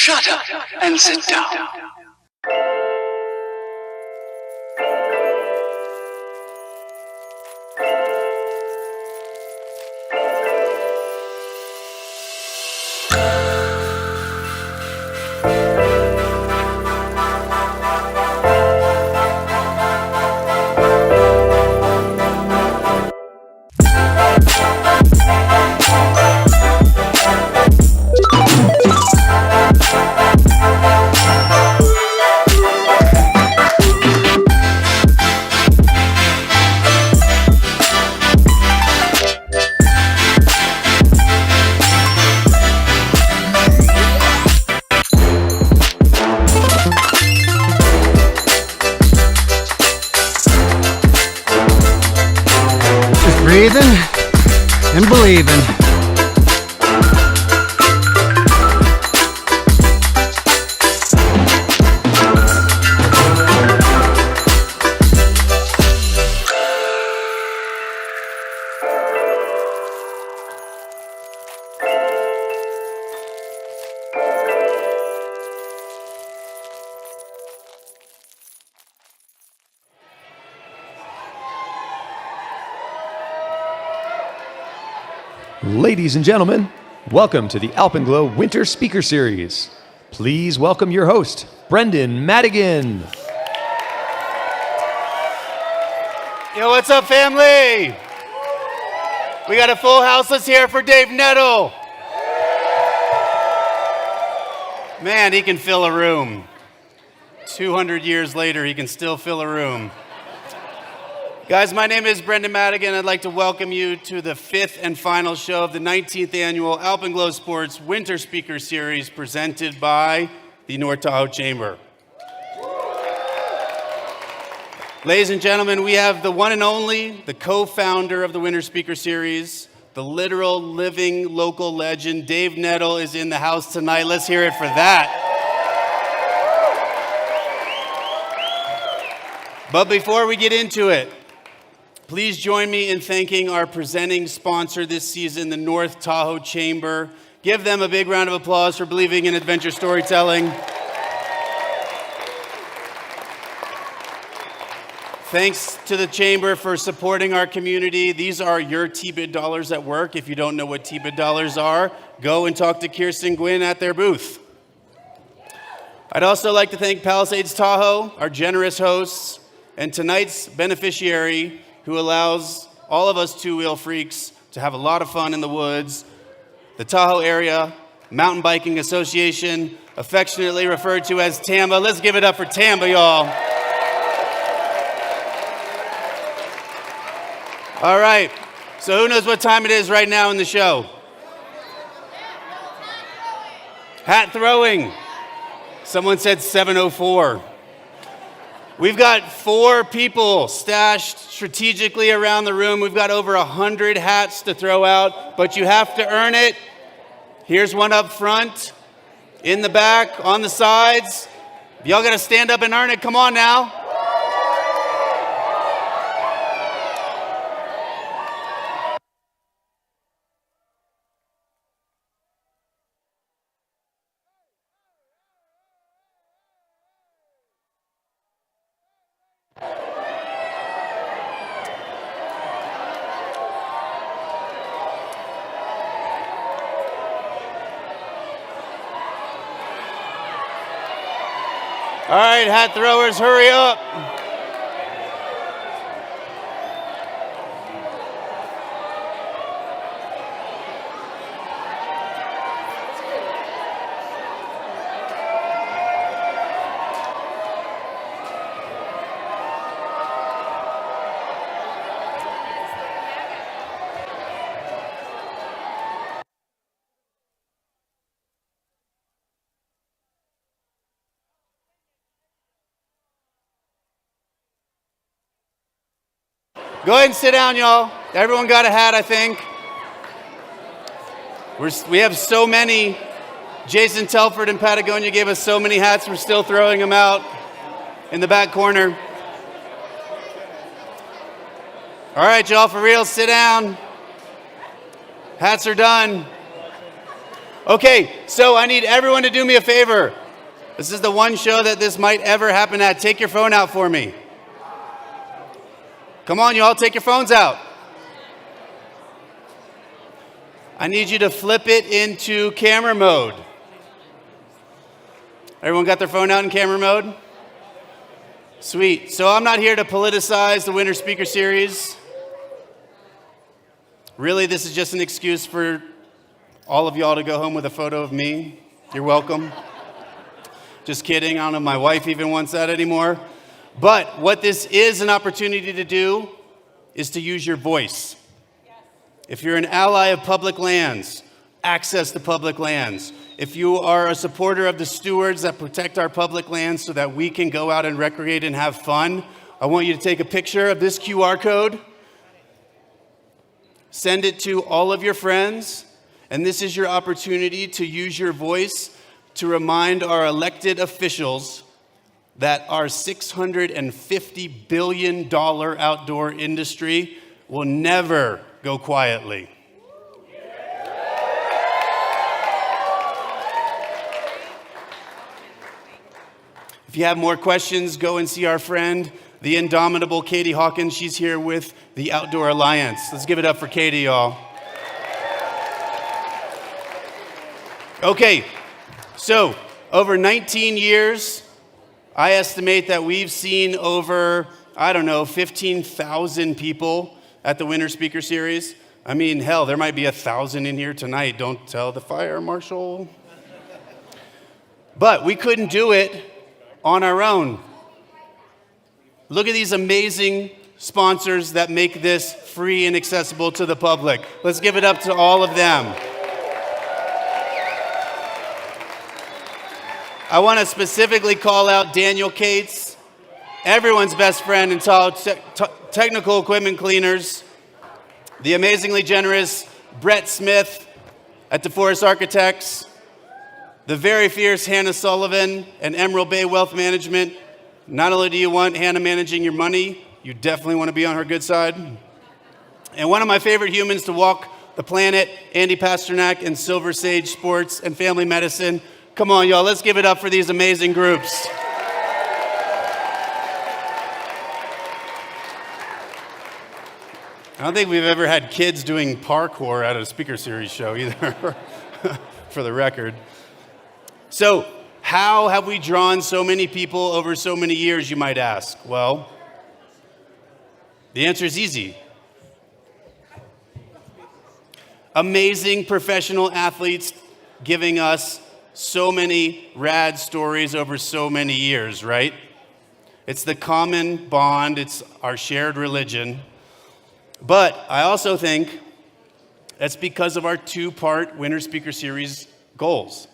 Shut up and sit down. Breathing and believing. Ladies and gentlemen, welcome to the Alpenglow Winter Speaker Series. Please welcome your host, Brendan Madigan. Yo, what's up, family? We got a full house. Let's hear it for Dave Nettle. Man, he can fill a room. 200 years later, he can still fill a room. Guys, my name is Brendan Madigan. I'd like to welcome you to the fifth and final show of the 19th annual Alpenglow Sports Winter Speaker Series presented by the North Tahoe Chamber. Ladies and gentlemen, we have the one and only, the co-founder of the Winter Speaker Series, the literal living local legend, Dave Nettle, is in the house tonight. Let's hear it for that. But before we get into it, please join me in thanking our presenting sponsor this season, the North Tahoe Chamber. Give them a big round of applause for believing in adventure storytelling. Thanks to the Chamber for supporting our community. These are your TBID dollars at work. If you don't know what TBID dollars are, go and talk to Kirsten Gwynn at their booth. I'd also like to thank Palisades Tahoe, our generous hosts, and tonight's beneficiary, who allows all of us two-wheel freaks to have a lot of fun in the woods, the Tahoe Area Mountain Biking Association, affectionately referred to as TAMBA. Let's give it up for TAMBA, y'all. All right, so who knows what time it is right now in the show? Hat throwing. Someone said 7:04. We've got 4 people stashed strategically around the room. We've got over 100 hats to throw out, but you have to earn it. Here's one up front, in the back, on the sides. Y'all gotta stand up and earn it. Come on now. All right, hat throwers, hurry up. Go ahead and sit down, y'all. Everyone got a hat, I think. We have so many. Jason Telford in Patagonia gave us so many hats, we're still throwing them out in the back corner. All right, y'all, for real, sit down. Hats are done. Okay, so I need everyone to do me a favor. This is the one show that this might ever happen at. Take your phone out for me. Come on, y'all, take your phones out. I need you to flip it into camera mode. Everyone got their phone out in camera mode? Sweet. So I'm not here to politicize the Winter Speaker Series. Really, this is just an excuse for all of y'all to go home with a photo of me. You're welcome. Just kidding. I don't know if my wife even wants that anymore. But what this is an opportunity to do is to use your voice. If you're an ally of public lands, access to public lands. If you are a supporter of the stewards that protect our public lands so that we can go out and recreate and have fun, I want you to take a picture of this QR code, send it to all of your friends, and this is your opportunity to use your voice to remind our elected officials that our $650 billion outdoor industry will never go quietly. If you have more questions, go and see our friend, the indomitable Katie Hawkins. She's here with the Outdoor Alliance. Let's give it up for Katie, y'all. Okay, so over 19 years, I estimate that we've seen over, 15,000 people at the Winter Speaker Series. I mean, hell, there might be 1,000 in here tonight. Don't tell the fire marshal. But we couldn't do it on our own. Look at these amazing sponsors that make this free and accessible to the public. Let's give it up to all of them. I want to specifically call out Daniel Cates, everyone's best friend in technical equipment cleaners, the amazingly generous Brett Smith at DeForest Architects, the very fierce Hannah Sullivan and Emerald Bay Wealth Management. Not only do you want Hannah managing your money, you definitely want to be on her good side. And one of my favorite humans to walk the planet, Andy Pasternak and Silver Sage Sports and Family Medicine. Come on, y'all, let's give it up for these amazing groups. I don't think we've ever had kids doing parkour at a speaker series show either, for the record. So, how have we drawn so many people over so many years, you might ask? Well, the answer is easy. Amazing professional athletes giving us so many rad stories over so many years, right? It's the common bond, it's our shared religion. But I also think that's because of our two-part Winter Speaker Series goals.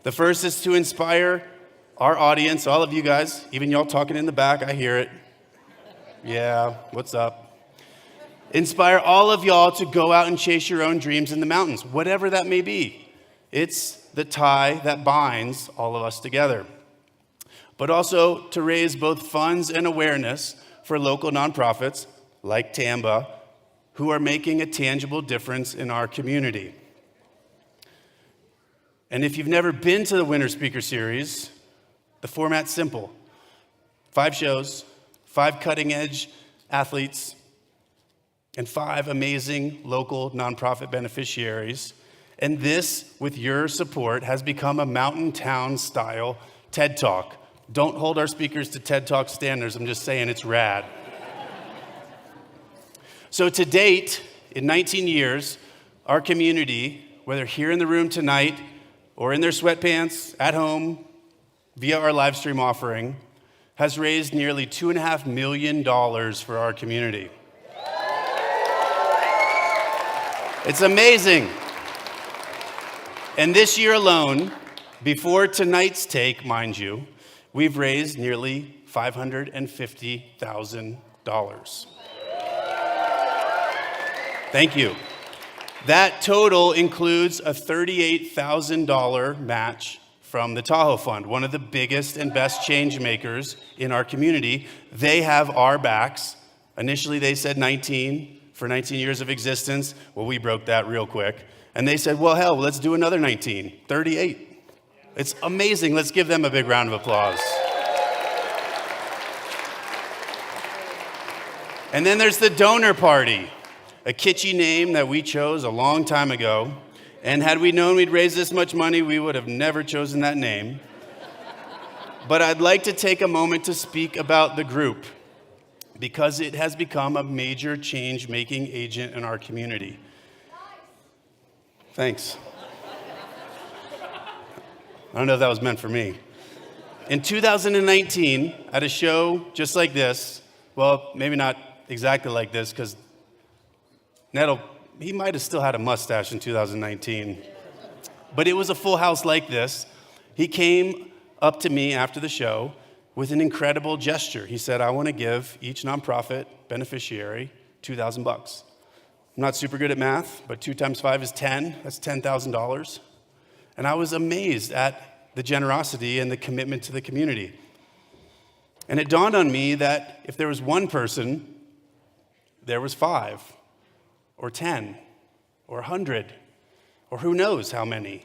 The first is to inspire our audience, all of you guys, even y'all talking in the back, I hear it. Yeah, what's up? Inspire all of y'all to go out and chase your own dreams in the mountains, whatever that may be. It's the tie that binds all of us together. But also to raise both funds and awareness for local nonprofits like TAMBA, who are making a tangible difference in our community. And if you've never been to the Winter Speaker Series, the format's simple. 5 shows, 5 cutting-edge athletes, and 5 amazing local nonprofit beneficiaries. And this, with your support, has become a mountain town-style TED Talk. Don't hold our speakers to TED Talk standards. I'm just saying it's rad. So to date, in 19 years, our community, whether here in the room tonight or in their sweatpants, at home, via our live stream offering, has raised nearly $2.5 million for our community. It's amazing. And this year alone, before tonight's take, mind you, we've raised nearly $550,000. Thank you. That total includes a $38,000 match from the Tahoe Fund, one of the biggest and best change makers in our community. They have our backs. Initially, they said 19 for 19 years of existence. Well, we broke that real quick. And they said, well, hell, let's do another 19, 38. It's amazing. Let's give them a big round of applause. And then there's the donor party, a kitschy name that we chose a long time ago. And had we known we'd raise this much money, we would have never chosen that name. But I'd like to take a moment to speak about the group because it has become a major change-making agent in our community. Thanks. I don't know if that was meant for me. In 2019, at a show just like this, well, maybe not exactly like this, because Nettle, he might have still had a mustache in 2019, but it was a full house like this. He came up to me after the show with an incredible gesture. He said, I want to give each nonprofit beneficiary $2,000. I'm not super good at math, but 2 times 5 is 10. That's $10,000. And I was amazed at the generosity and the commitment to the community. And it dawned on me that if there was one person, there was 5, or 10, or 100, or who knows how many.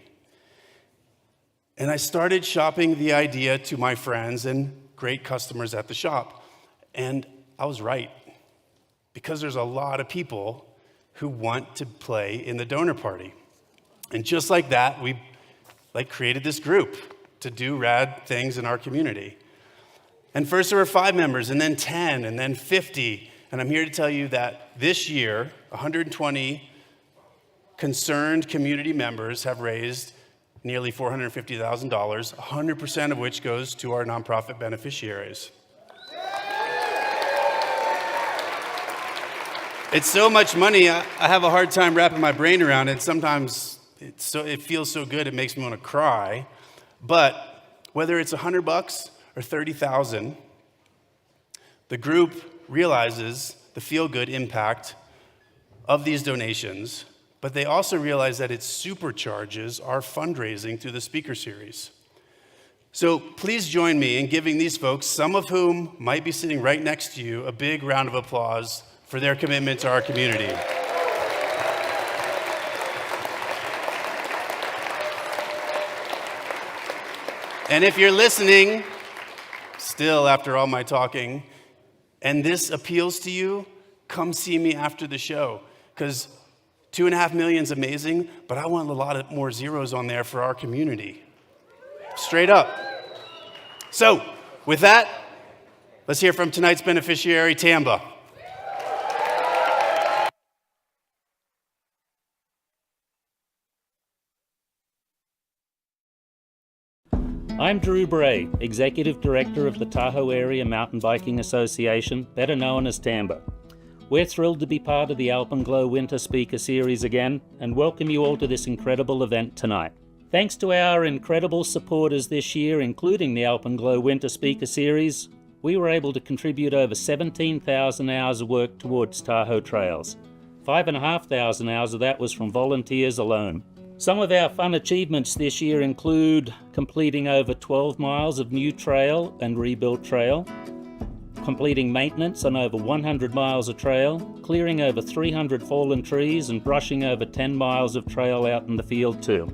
And I started shopping the idea to my friends and great customers at the shop. And I was right, because there's a lot of people who want to play in the donor party. And just like that, we created this group to do rad things in our community. And first there were 5 members, and then 10, and then 50. And I'm here to tell you that this year, 120 concerned community members have raised nearly $450,000, 100% of which goes to our nonprofit beneficiaries. It's so much money, I have a hard time wrapping my brain around it. Sometimes it feels so good, it makes me want to cry. But whether it's $100 or $30,000, the group realizes the feel-good impact of these donations, but they also realize that it supercharges our fundraising through the speaker series. So please join me in giving these folks, some of whom might be sitting right next to you, a big round of applause for their commitment to our community. And if you're listening, still after all my talking, and this appeals to you, come see me after the show, because 2.5 million is amazing, but I want a lot more zeros on there for our community. Straight up. So, with that, let's hear from tonight's beneficiary, TAMBA. I'm Drew Bray, Executive Director of the Tahoe Area Mountain Biking Association, better known as TAMBA. We're thrilled to be part of the Alpenglow Winter Speaker Series again and welcome you all to this incredible event tonight. Thanks to our incredible supporters this year, including the Alpenglow Winter Speaker Series, we were able to contribute over 17,000 hours of work towards Tahoe trails. 5,500 hours of that was from volunteers alone. Some of our fun achievements this year include completing over 12 miles of new trail and rebuilt trail, completing maintenance on over 100 miles of trail, clearing over 300 fallen trees, and brushing over 10 miles of trail out in the field too.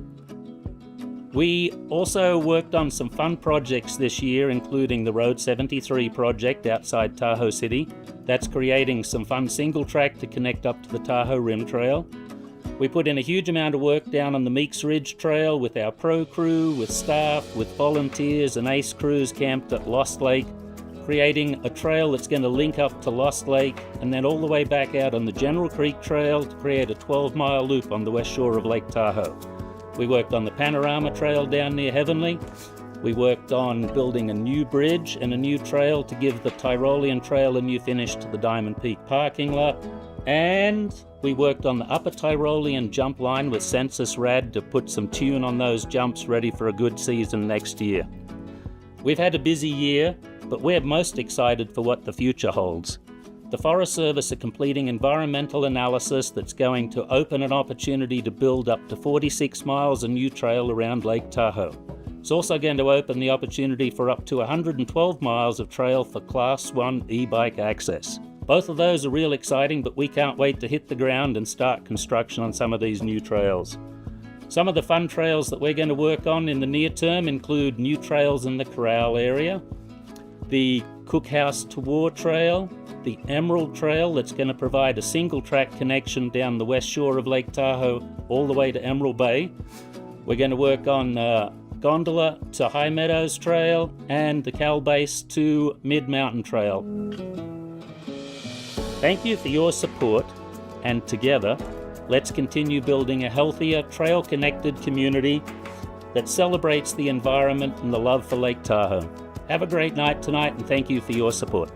We also worked on some fun projects this year, including the Road 73 project outside Tahoe City. That's creating some fun single track to connect up to the Tahoe Rim Trail. We put in a huge amount of work down on the Meeks Ridge Trail with our pro crew, with staff, with volunteers and ace crews camped at Lost Lake, creating a trail that's going to link up to Lost Lake and then all the way back out on the General Creek Trail to create a 12-mile loop on the west shore of Lake Tahoe. We worked on the Panorama Trail down near Heavenly. We worked on building a new bridge and a new trail to give the Tyrolean Trail a new finish to the Diamond Peak parking lot. And we worked on the Upper Tyrolean jump line with Census Rad to put some tune on those jumps ready for a good season next year. We've had a busy year, but we're most excited for what the future holds. The Forest Service are completing environmental analysis that's going to open an opportunity to build up to 46 miles of new trail around Lake Tahoe. It's also going to open the opportunity for up to 112 miles of trail for Class 1 e-bike access. Both of those are real exciting, but we can't wait to hit the ground and start construction on some of these new trails. Some of the fun trails that we're going to work on in the near term include new trails in the Corral area, the Cookhouse to War Trail, the Emerald Trail that's going to provide a single track connection down the west shore of Lake Tahoe all the way to Emerald Bay. We're going to work on Gondola to High Meadows Trail and the Cal Base to Mid Mountain Trail. Thank you for your support, and together, let's continue building a healthier, trail-connected community that celebrates the environment and the love for Lake Tahoe. Have a great night tonight, and thank you for your support.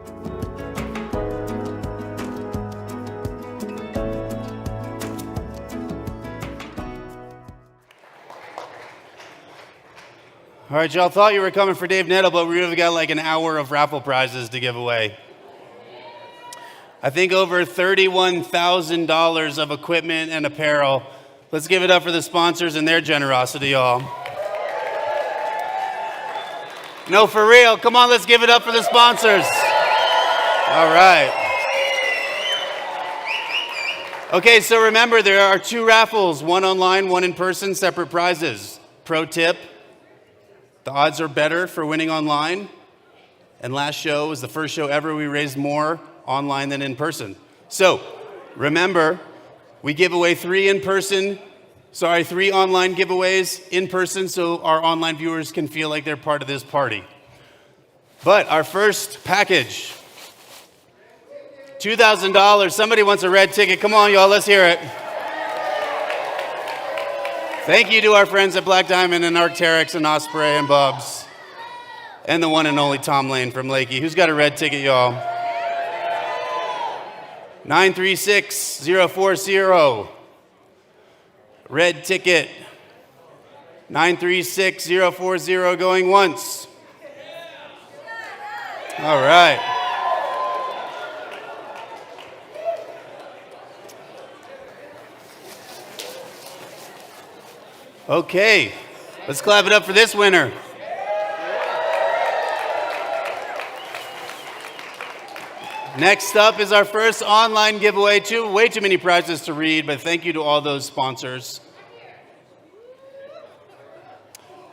All right, y'all thought you were coming for Dave Nettle, but we really got like an hour of raffle prizes to give away. I think over $31,000 of equipment and apparel. Let's give it up for the sponsors and their generosity, y'all. No, for real. Come on, let's give it up for the sponsors. All right. Okay, so remember, there are 2 raffles, one online, one in person, separate prizes. Pro tip, the odds are better for winning online. And last show was the first show ever we raised more online than in person. So remember, we give away 3 online giveaways in person so our online viewers can feel like they're part of this party. But our first package, $2,000. Somebody wants a red ticket. Come on, y'all, let's hear it. Thank you to our friends at Black Diamond and Arc'teryx and Osprey and Bubs. And the one and only Tom Lane from Lakey. Who's got a red ticket, y'all? 936040. Red ticket. 936040 going once. All right. Okay, let's clap it up for this winner. Next up is our first online giveaway. Way too many prizes to read, but thank you to all those sponsors.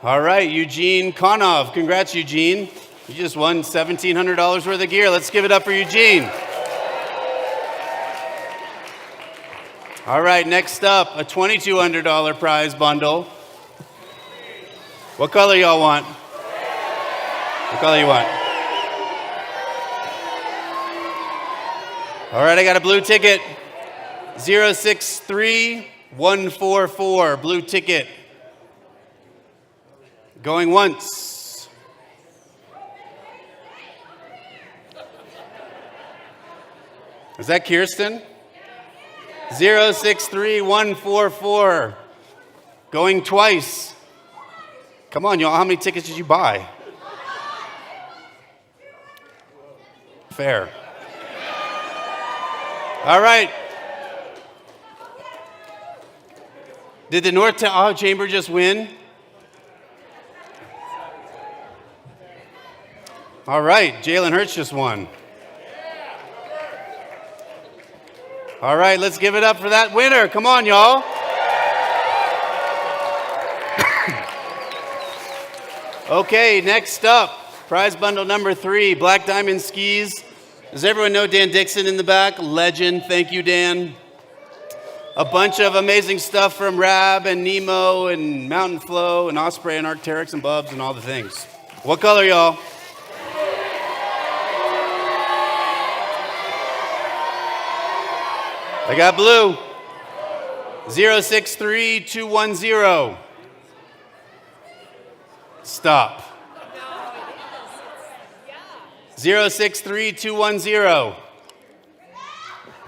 All right, Eugene Konov. Congrats, Eugene. You just won $1,700 worth of gear. Let's give it up for Eugene. All right, next up, a $2,200 prize bundle. What color y'all want? What color you want? All right, I got a blue ticket. 063144, blue ticket. Going once. Is that Kirsten? 063144. Going twice. Come on, y'all. How many tickets did you buy? Fair. All right. Did the North Tahoe Chamber just win? All right. Jalen Hurts just won. All right, let's give it up for that winner. Come on, y'all. Okay, next up, prize bundle number 3, Black Diamond Skis. Does everyone know Dan Dixon in the back? Legend. Thank you, Dan. A bunch of amazing stuff from Rab and Nemo and Mountain Flow and Osprey and Arc'teryx and Bubs and all the things. What color, y'all? I got blue. 063210. Stop. 063210.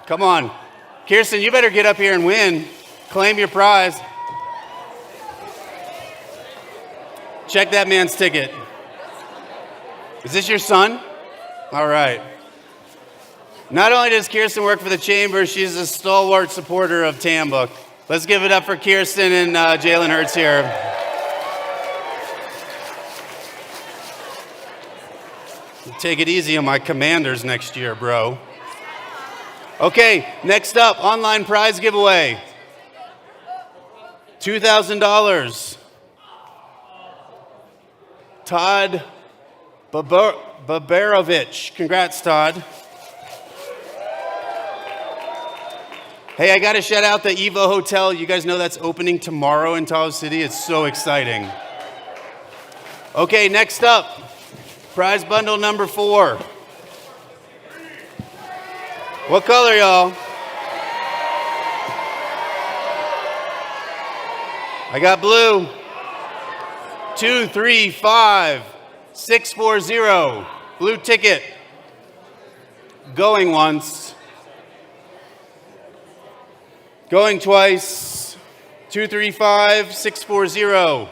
Come on. Kirsten, you better get up here and win. Claim your prize. Check that man's ticket. Is this your son? All right. Not only does Kirsten work for the Chamber, she's a stalwart supporter of TAMBA. Let's give it up for Kirsten and Jalen Hurts here. Take it easy on my Commanders next year, bro. Okay, next up, online prize giveaway. $2,000. Todd Babarovich. Congrats, Todd. Hey, I got to shout out the Evo Hotel. You guys know that's opening tomorrow in Tahoe City. It's so exciting. Okay, next up, prize bundle number 4. What color, y'all? I got blue. 235640. Blue ticket. Going once. Going twice. 235640.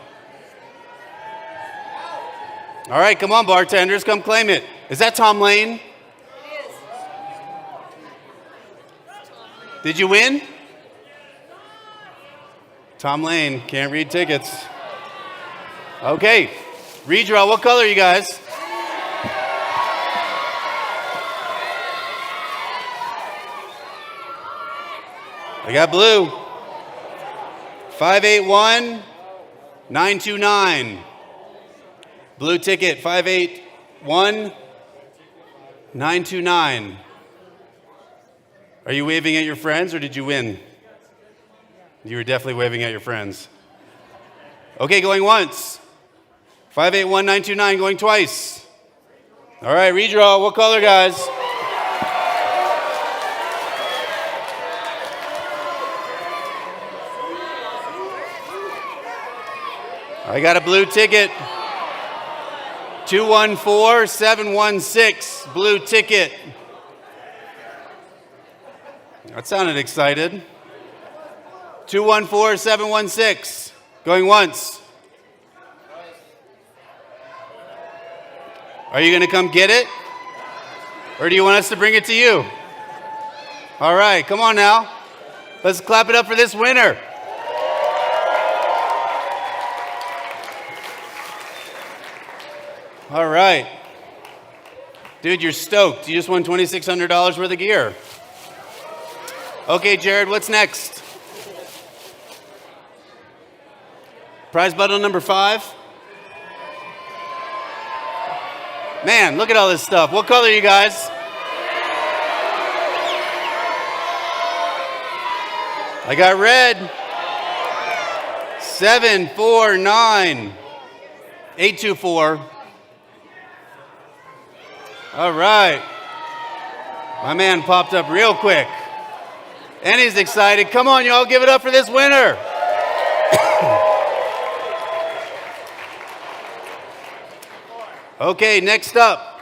All right, come on, bartenders, come claim it. Is that Tom Lane? It is. Did you win? Tom Lane, can't read tickets. Okay, redraw, what color, you guys? I got blue. 581929. Blue ticket, 581929. Are you waving at your friends or did you win? You were definitely waving at your friends. Okay, going once. 581929, going twice. All right, redraw. What color, guys? I got a blue ticket. 214716, blue ticket. That sounded excited. 214716, going once. Are you going to come get it? Or do you want us to bring it to you? All right, come on now. Let's clap it up for this winner. All right. Dude, you're stoked. You just won $2,600 worth of gear. Okay, Jared, what's next? Prize bundle number 5. Man, look at all this stuff. What color are you guys? I got red. 749824. All right. My man popped up real quick. And he's excited. Come on, y'all, give it up for this winner. Okay, next up.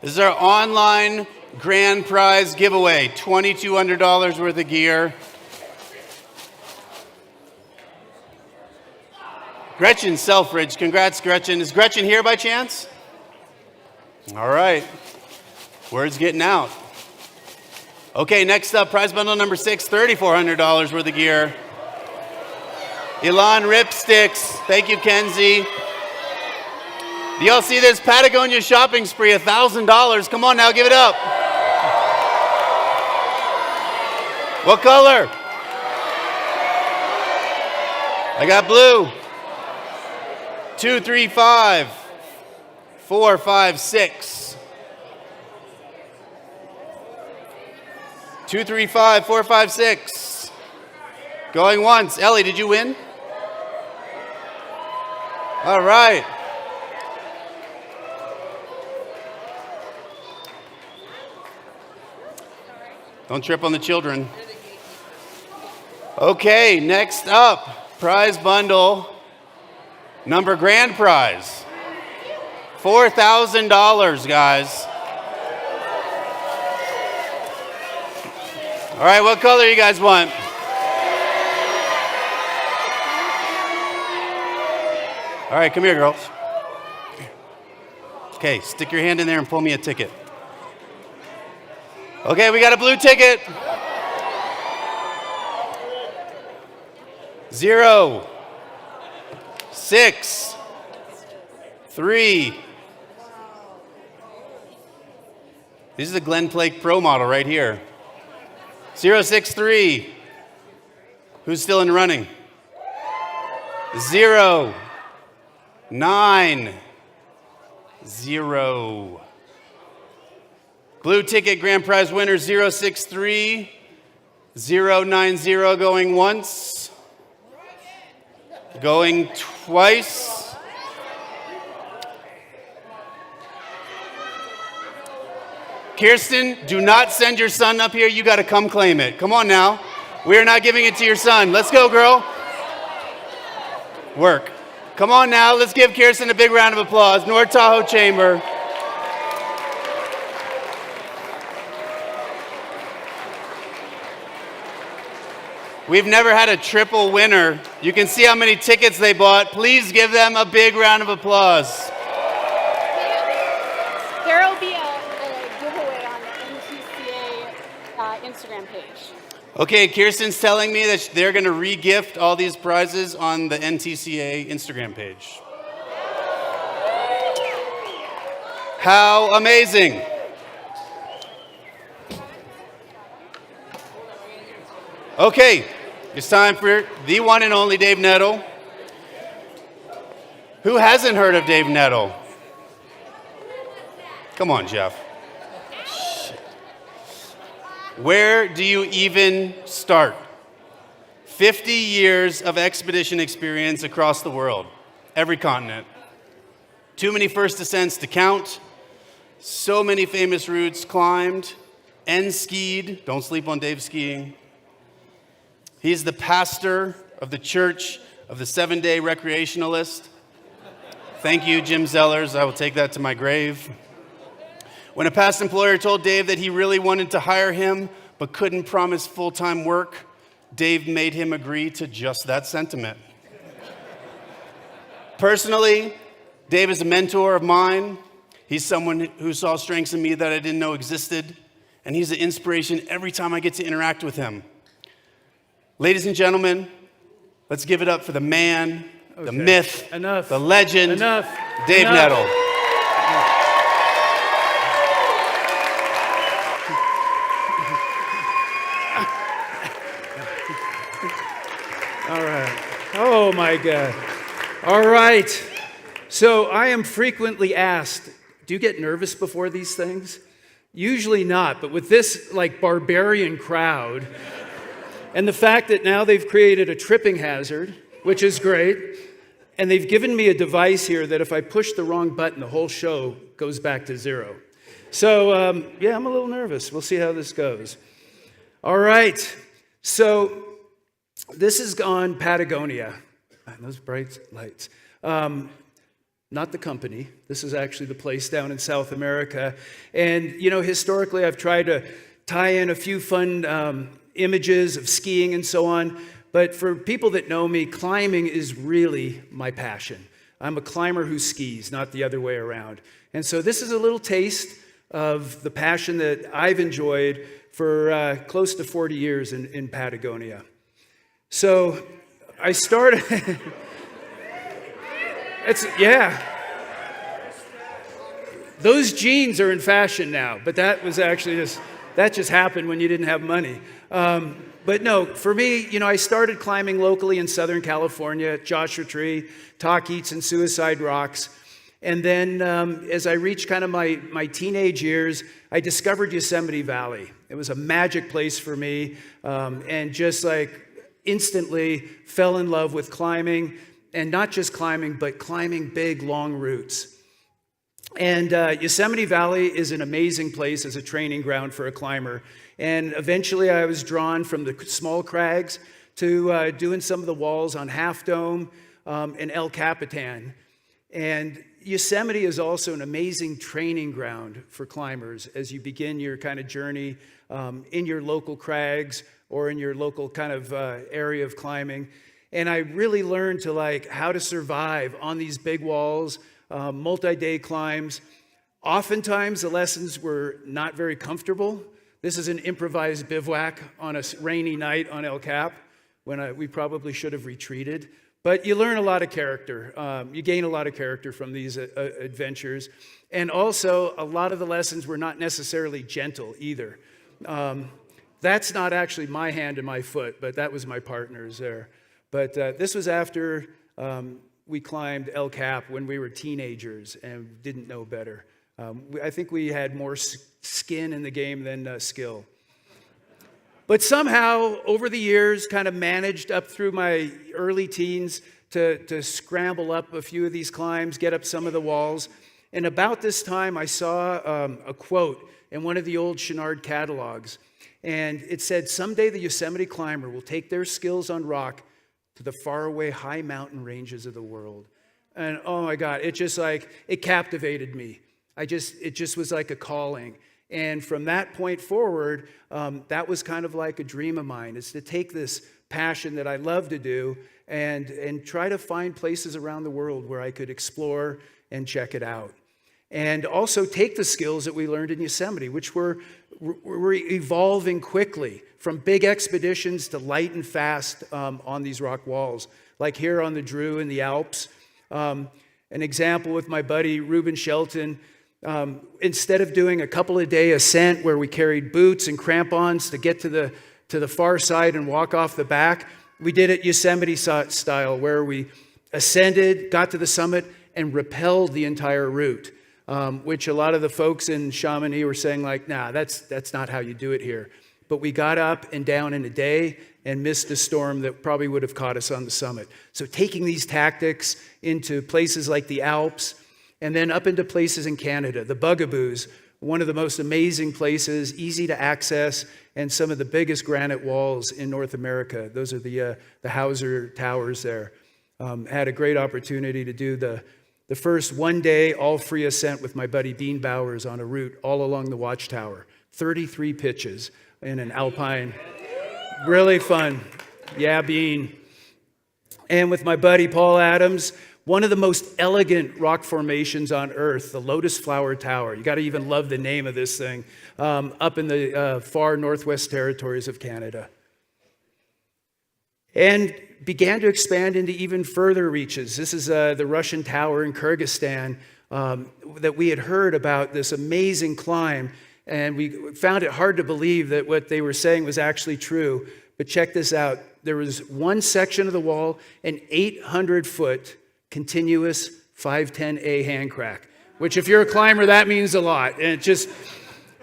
This is our online grand prize giveaway. $2,200 worth of gear. Gretchen Selfridge, congrats, Gretchen. Is Gretchen here by chance? All right, word's getting out. Okay, next up, prize bundle number 6, $3,400 worth of gear. Elon Ripsticks, thank you, Kenzie. Do y'all see this Patagonia shopping spree, $1,000? Come on now, give it up. What color? I got blue. 235456. 235456. Going once. Ellie, did you win? All right. Don't trip on the children. Okay, next up, prize bundle. Number grand prize, $4,000, guys. All right, what color you guys want? All right, come here, girls. Okay, stick your hand in there and pull me a ticket. Okay, we got a blue ticket. 0, 6, 3, This is a Glenn Plake Pro model right here. 063. Who's still in the running? 0, 9, 0. Blue ticket grand prize winner 063, 090 going once, going twice. Kirsten, do not send your son up here. You got to come claim it. Come on now. We are not giving it to your son. Let's go, girl. Work. Come on now. Let's give Kirsten a big round of applause. North Tahoe Chamber. We've never had a triple winner. You can see how many tickets they bought. Please give them a big round of applause. There will be a giveaway on the NTCA Instagram page. Okay, Kirsten's telling me that they're going to re-gift all these prizes on the NTCA Instagram page. How amazing. Okay, it's time for the one and only Dave Nettle. Who hasn't heard of Dave Nettle? Come on, Jeff. Shit. Where do you even start? 50 years of expedition experience across the world, every continent. Too many first ascents to count. So many famous routes climbed and skied. Don't sleep on Dave skiing. He's the pastor of the Church of the Seven-Day Recreationalist. Thank you, Jim Zellers. I will take that to my grave. When a past employer told Dave that he really wanted to hire him but couldn't promise full-time work, Dave made him agree to just that sentiment. Personally, Dave is a mentor of mine. He's someone who saw strengths in me that I didn't know existed, and he's an inspiration every time I get to interact with him. Ladies and gentlemen, let's give it up for the man, the myth, the legend, Dave Nettle. All right. Oh, my God. All right. So I am frequently asked, do you get nervous before these things? Usually not, but with this barbarian crowd, and the fact that now they've created a tripping hazard, which is great, and they've given me a device here that if I push the wrong button, the whole show goes back to zero. So, yeah, I'm a little nervous. We'll see how this goes. All right. So this is on Patagonia. Those bright lights. Not the company. This is actually the place down in South America. And, historically, I've tried to tie in a few fun images of skiing and so on. But for people that know me, climbing is really my passion. I'm a climber who skis, not the other way around. And so this is a little taste of the passion that I've enjoyed for close to 40 years in Patagonia. So I started... Those jeans are in fashion now, but that was actually that just happened when you didn't have money. But no, for me, I started climbing locally in Southern California at Joshua Tree, Talkeets, and Suicide Rocks. And then as I reached kind of my teenage years, I discovered Yosemite Valley. It was a magic place for me, and just instantly fell in love with climbing, and not just climbing, but climbing big, long routes. And Yosemite Valley is an amazing place as a training ground for a climber. And eventually I was drawn from the small crags to doing some of the walls on Half Dome and El Capitan. And Yosemite is also an amazing training ground for climbers as you begin your kind of journey in your local crags or in your local kind of area of climbing. And I really learned to how to survive on these big walls, multi-day climbs. Oftentimes the lessons were not very comfortable. This is an improvised bivouac on a rainy night on El Cap when we probably should have retreated. But you learn a lot of character. You gain a lot of character from these adventures. And also, a lot of the lessons were not necessarily gentle either. That's not actually my hand and my foot, but that was my partner's there. But this was after we climbed El Cap when we were teenagers and didn't know better. I think we had more skin in the game than skill. But somehow, over the years, kind of managed up through my early teens to scramble up a few of these climbs, get up some of the walls. And about this time, I saw a quote in one of the old Chenard catalogs. And it said, "Someday the Yosemite climber will take their skills on rock to the faraway high mountain ranges of the world." And oh my God, it captivated me. It just was like a calling. And from that point forward, that was kind of like a dream of mine, is to take this passion that I love to do and try to find places around the world where I could explore and check it out. And also take the skills that we learned in Yosemite, which were evolving quickly from big expeditions to light and fast on these rock walls, like here on the Drew in the Alps. An example with my buddy Reuben Shelton. Instead of doing a couple of day ascent where we carried boots and crampons to get to the far side and walk off the back, we did it Yosemite style, where we ascended, got to the summit, and rappelled the entire route, which a lot of the folks in Chamonix were saying like, nah, that's not how you do it here. But we got up and down in a day and missed a storm that probably would have caught us on the summit. So taking these tactics into places like the Alps, and then up into places in Canada, the Bugaboos, one of the most amazing places, easy to access, and some of the biggest granite walls in North America. Those are the Hauser Towers there. Had a great opportunity to do the first one-day all-free ascent with my buddy Bean Bowers on a route all along the Watchtower. 33 pitches in an alpine. Really fun. Yeah, Bean. And with my buddy Paul Adams, one of the most elegant rock formations on Earth, the Lotus Flower Tower. You got to even love the name of this thing, up in the far northwest territories of Canada. And began to expand into even further reaches. This is the Russian Tower in Kyrgyzstan that we had heard about, this amazing climb, and we found it hard to believe that what they were saying was actually true. But check this out. There was one section of the wall, an 800-foot continuous 510A hand crack, which if you're a climber, that means a lot. And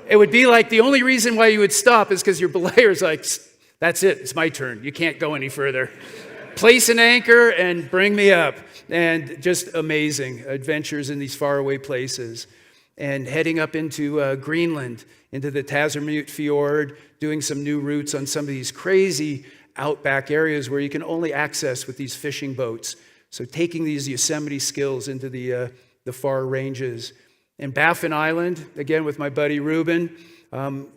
it would be like the only reason why you would stop is because your belayer's like, that's it, it's my turn. You can't go any further. Place an anchor and bring me up. And just amazing adventures in these faraway places. And heading up into Greenland, into the Tasmaniut Fjord, doing some new routes on some of these crazy outback areas where you can only access with these fishing boats. So taking these Yosemite skills into the far ranges. And Baffin Island, again with my buddy Reuben,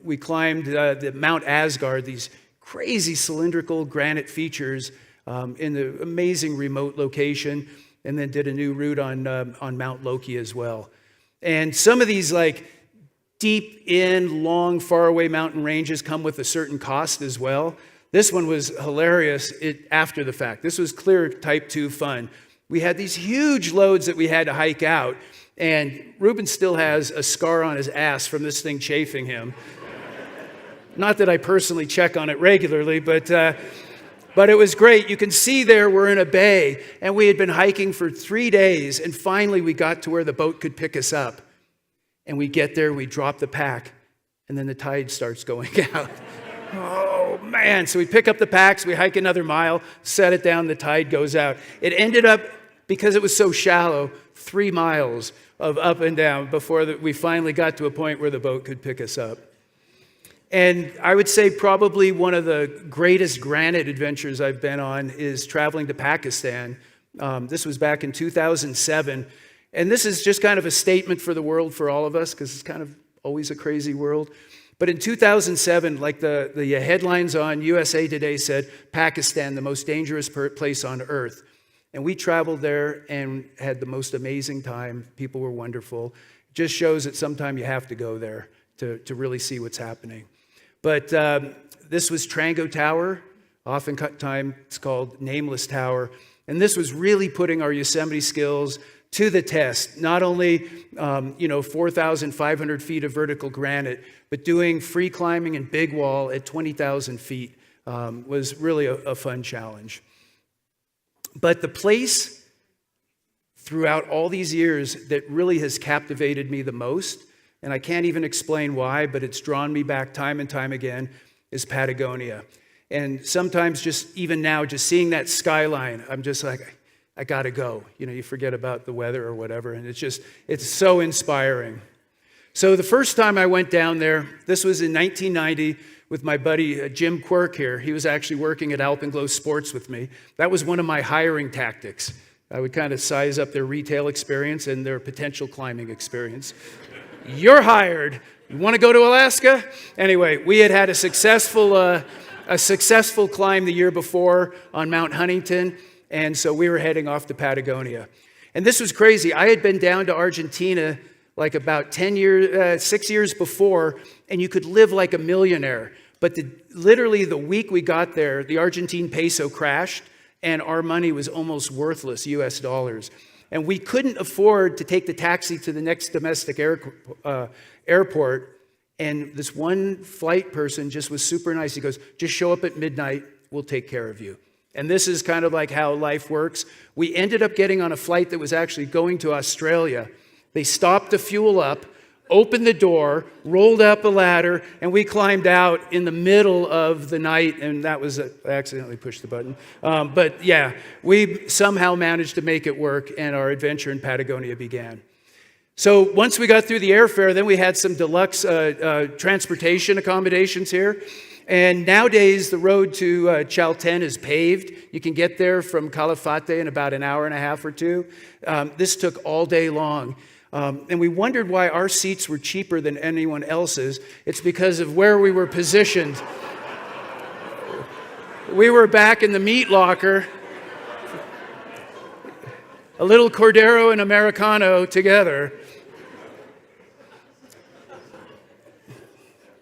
we climbed the Mount Asgard, these crazy cylindrical granite features in the amazing remote location, and then did a new route on Mount Loki as well. And some of these like deep in, long, faraway mountain ranges come with a certain cost as well. This one was hilarious after the fact. This was clear type 2 fun. We had these huge loads that we had to hike out, and Reuben still has a scar on his ass from this thing chafing him. Not that I personally check on it regularly, but it was great. You can see there we're in a bay, and we had been hiking for 3 days, and finally we got to where the boat could pick us up. And we get there, we drop the pack, and then the tide starts going out. Oh, man. So we pick up the packs, we hike another mile, set it down, the tide goes out. It ended up, because it was so shallow, 3 miles of up and down before we finally got to a point where the boat could pick us up. And I would say probably one of the greatest granite adventures I've been on is traveling to Pakistan. This was back in 2007. And this is just kind of a statement for the world, for all of us, because it's kind of always a crazy world. But in 2007, like the headlines on USA Today said, Pakistan, the most dangerous place on earth. And we traveled there and had the most amazing time. People were wonderful. It just shows that sometime you have to go there to really see what's happening. But this was Trango Tower. Oftentimes it's called Nameless Tower. And this was really putting our Yosemite skills to the test. Not only, 4,500 feet of vertical granite, but doing free climbing in Big Wall at 20,000 feet was really a fun challenge. But the place throughout all these years that really has captivated me the most, and I can't even explain why, but it's drawn me back time and time again, is Patagonia. And sometimes just even now, just seeing that skyline, I'm just like, I gotta go. You forget about the weather or whatever, and it's so inspiring. So the first time I went down there, this was in 1990 with my buddy Jim Quirk here. He was actually working at Alpenglow Sports with me. That was one of my hiring tactics. I would kind of size up their retail experience and their potential climbing experience. You're hired. You want to go to Alaska? Anyway, we had a successful climb the year before on Mount Huntington, and so we were heading off to Patagonia. And this was crazy. I had been down to Argentina like about 6 years before, and you could live like a millionaire. But literally the week we got there, the Argentine peso crashed, and our money was almost worthless, US dollars. And we couldn't afford to take the taxi to the next domestic airport. And this one flight person just was super nice. He goes, just show up at midnight, we'll take care of you. And this is kind of like how life works. We ended up getting on a flight that was actually going to Australia. They stopped to fuel up, opened the door, rolled up a ladder, and we climbed out in the middle of the night, and that was, I accidentally pushed the button. But yeah, we somehow managed to make it work, and our adventure in Patagonia began. So once we got through the airfare, then we had some deluxe transportation accommodations here. And nowadays, the road to Chaltén is paved. You can get there from Calafate in about an hour and a half or two. This took all day long. And we wondered why our seats were cheaper than anyone else's. It's because of where we were positioned. We were back in the meat locker, a little Cordero and Americano together.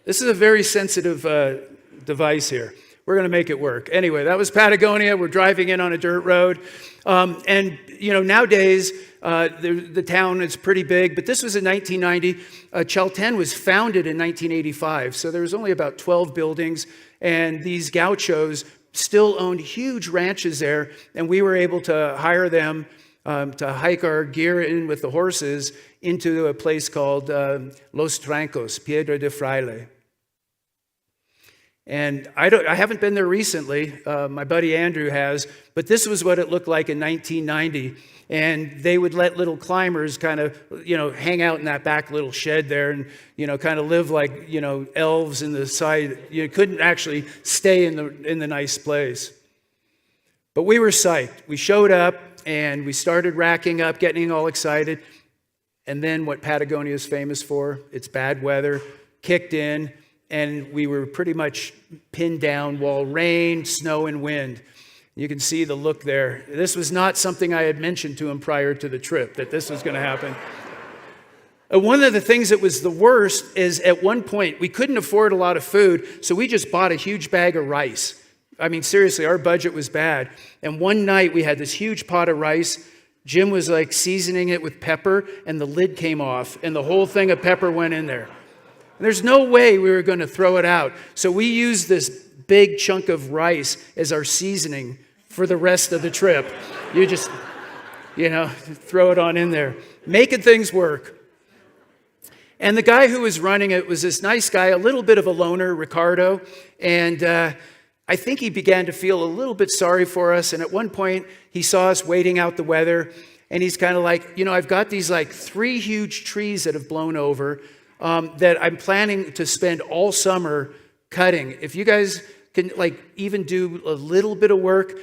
This is a very sensitive device here. We're going to make it work. Anyway, that was Patagonia. We're driving in on a dirt road. Nowadays, the town is pretty big, but this was in 1990. Chaltén was founded in 1985, so there was only about 12 buildings, and these gauchos still owned huge ranches there, and we were able to hire them to hike our gear in with the horses into a place called Los Trancos, Piedra de Fraile. And I haven't been there recently. My buddy Andrew has, but this was what it looked like in 1990. And they would let little climbers kind of, hang out in that back little shed there and, kind of live like, elves in the side. You couldn't actually stay in the nice place. But we were psyched. We showed up and we started racking up, getting all excited. And then what Patagonia is famous for, it's bad weather, kicked in. And we were pretty much pinned down while rain, snow, and wind. You can see the look there. This was not something I had mentioned to him prior to the trip, that this was going to happen. One of the things that was the worst is at one point, we couldn't afford a lot of food, so we just bought a huge bag of rice. I mean, seriously, our budget was bad. And one night, we had this huge pot of rice. Jim was like seasoning it with pepper, and the lid came off, and the whole thing of pepper went in there. There's no way we were going to throw it out. So we used this big chunk of rice as our seasoning for the rest of the trip. You just, throw it on in there. Making things work. And the guy who was running it was this nice guy, a little bit of a loner, Ricardo. And I think he began to feel a little bit sorry for us. And at one point, he saw us waiting out the weather. And he's kind of like, I've got these like 3 huge trees that have blown over. That I'm planning to spend all summer cutting. If you guys can even do a little bit of work,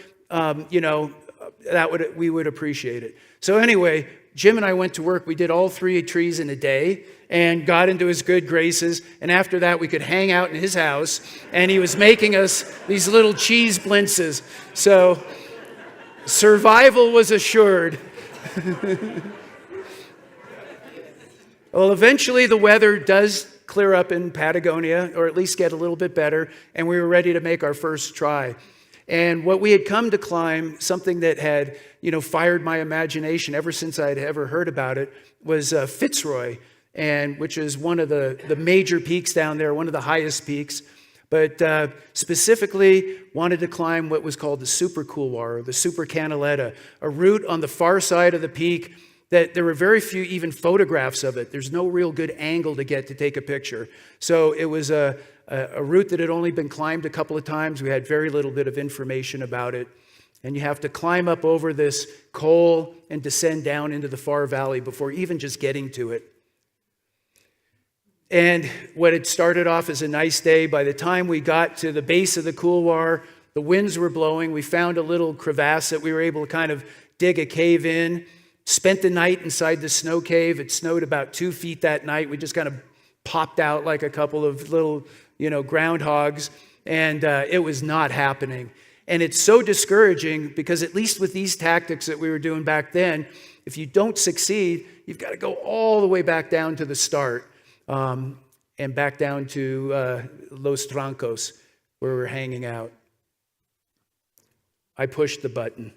we would appreciate it. So anyway, Jim and I went to work. We did all 3 trees in a day and got into his good graces. And after that, we could hang out in his house. And he was making us these little cheese blintzes. So survival was assured. Well, eventually the weather does clear up in Patagonia, or at least get a little bit better, and we were ready to make our first try. And what we had come to climb, something that had, fired my imagination ever since I'd ever heard about it, was Fitzroy, and which is one of the major peaks down there, one of the highest peaks. But specifically wanted to climb what was called the super couloir, or the super canaleta, a route on the far side of the peak that there were very few even photographs of it. There's no real good angle to get to take a picture. So it was a route that had only been climbed a couple of times. We had very little bit of information about it. And you have to climb up over this col and descend down into the far valley before even just getting to it. And what had started off as a nice day, by the time we got to the base of the couloir, the winds were blowing. We found a little crevasse that we were able to kind of dig a cave in. Spent the night inside the snow cave. It snowed about 2 feet that night. We just kind of popped out like a couple of little, groundhogs. And it was not happening. And it's so discouraging because at least with these tactics that we were doing back then, if you don't succeed, you've got to go all the way back down to the start. And back down to Los Troncos, where we're hanging out. I pushed the button.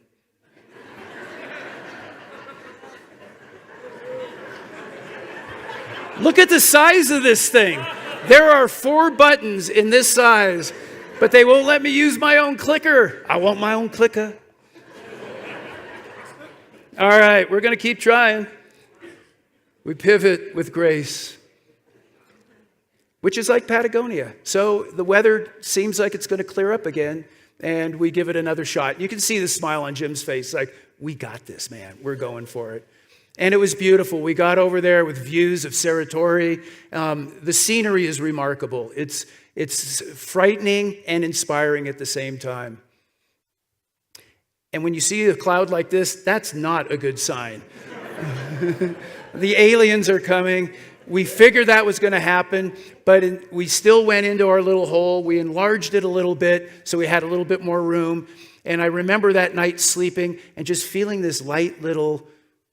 Look at the size of this thing. There are 4 buttons in this size, but they won't let me use my own clicker. I want my own clicker. All right, we're going to keep trying. We pivot with grace, which is like Patagonia. So the weather seems like it's going to clear up again, and we give it another shot. You can see the smile on Jim's face, like, we got this, man. We're going for it. And it was beautiful. We got over there with views of Cerro Torre. The scenery is remarkable. It's frightening and inspiring at the same time. And when you see a cloud like this, that's not a good sign. The aliens are coming. We figured that was going to happen, but we still went into our little hole. We enlarged it a little bit, so we had a little bit more room. And I remember that night sleeping and just feeling this light little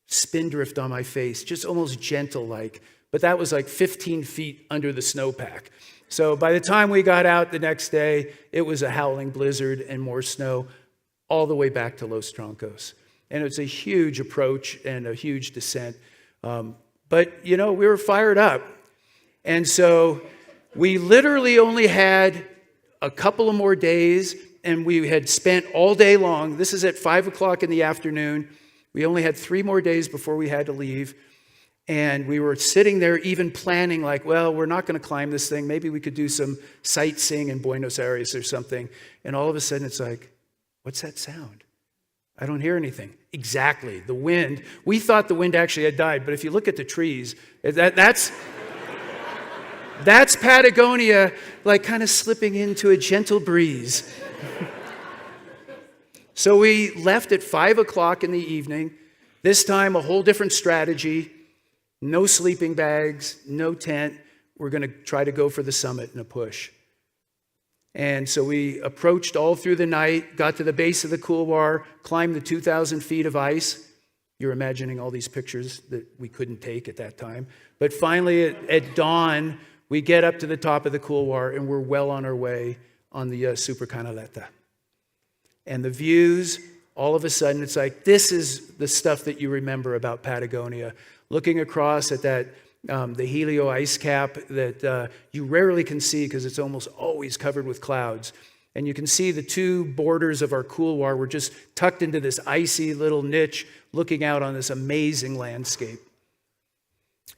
spindrift on my face, just almost gentle-like. But that was like 15 feet under the snowpack. So by the time we got out the next day, it was a howling blizzard and more snow all the way back to Los Troncos. And it's a huge approach and a huge descent. But, we were fired up. And so we literally only had a couple of more days, and we had spent all day long. This is at 5 o'clock in the afternoon. We only had 3 more days before we had to leave. And we were sitting there even planning like, well, we're not going to climb this thing. Maybe we could do some sightseeing in Buenos Aires or something. And all of a sudden it's like, what's that sound? I don't hear anything. Exactly, the wind. We thought the wind actually had died, but if you look at the trees, that's Patagonia, like kind of slipping into a gentle breeze. So we left at 5 o'clock in the evening. This time, a whole different strategy. No sleeping bags, no tent. We're going to try to go for the summit in a push. And so we approached all through the night, got to the base of the couloir, climbed the 2,000 feet of ice. You're imagining all these pictures that we couldn't take at that time. But finally, at dawn, we get up to the top of the couloir, and we're well on our way on the Super Canaleta. And the views, all of a sudden, it's like, this is the stuff that you remember about Patagonia. Looking across at that the Helio ice cap that you rarely can see because it's almost always covered with clouds. And you can see the 2 borders of our couloir were just tucked into this icy little niche looking out on this amazing landscape.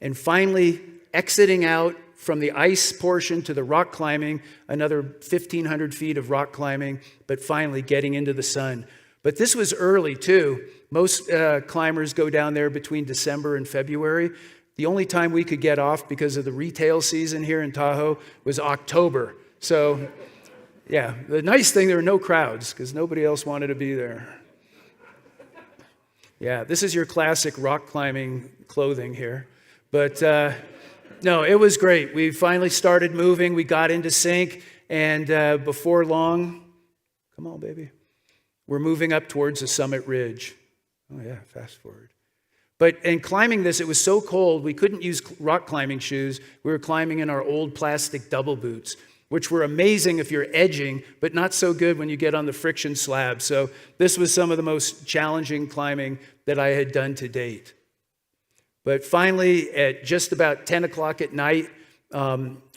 And finally, exiting out from the ice portion to the rock climbing, another 1,500 feet of rock climbing, but finally getting into the sun. But this was early too. Most climbers go down there between December and February. The only time we could get off because of the retail season here in Tahoe was October. So, yeah, the nice thing, there were no crowds because nobody else wanted to be there. Yeah, this is your classic rock climbing clothing here. But no, it was great. We finally started moving. We got into sync. And before long, come on, baby, we're moving up towards the summit ridge. Oh, yeah, fast forward. But in climbing this, it was so cold, we couldn't use rock climbing shoes. We were climbing in our old plastic double boots. which were amazing if you're edging, but not so good when you get on the friction slab. So this was some of the most challenging climbing that I had done to date. But finally, at just about 10 o'clock at night,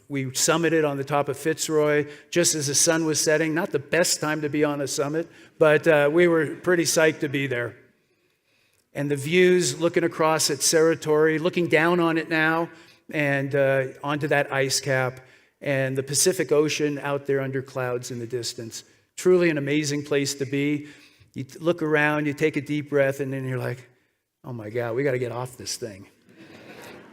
we summited on the top of Fitzroy just as the sun was setting. Not the best time to be on a summit, but we were pretty psyched to be there. And the views looking across at Cerro Torre, looking down on it now, and onto that ice cap, and the Pacific Ocean out there under clouds in the distance. Truly an amazing place to be. You look around, you take a deep breath, and then you're like, oh my God, we got to get off this thing.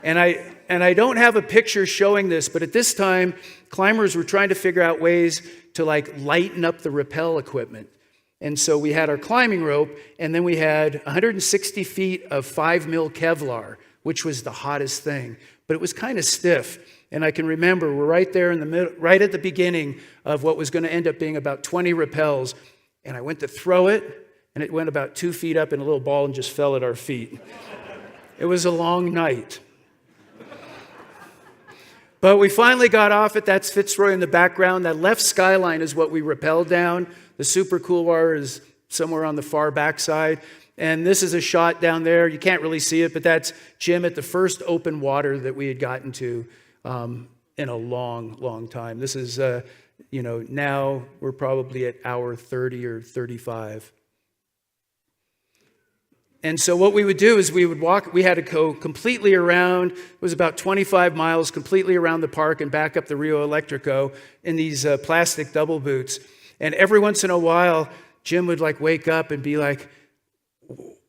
And I don't have a picture showing this, but at this time, climbers were trying to figure out ways to like lighten up the rappel equipment. And so we had our climbing rope, and then we had 160 feet of 5 mil Kevlar, which was the hottest thing. But it was kind of stiff. And I can remember we're right there in the middle, right at the beginning of what was going to end up being about 20 rappels. And I went to throw it, and it went about 2 feet up in a little ball and just fell at our feet. It was a long night. But we finally got off it. That's Fitzroy in the background. That left skyline is what we rappelled down. The super couloir is somewhere on the far backside. And this is a shot down there. You can't really see it, but that's Jim at the first open water that we had gotten to in a long, long time. This is, now we're probably at hour 30 or 35. And so what we would do is we would walk, we had to go completely around, it was about 25 miles, completely around the park and back up the Rio Electrico in these plastic double boots. And every once in a while, Jim would like wake up and be like,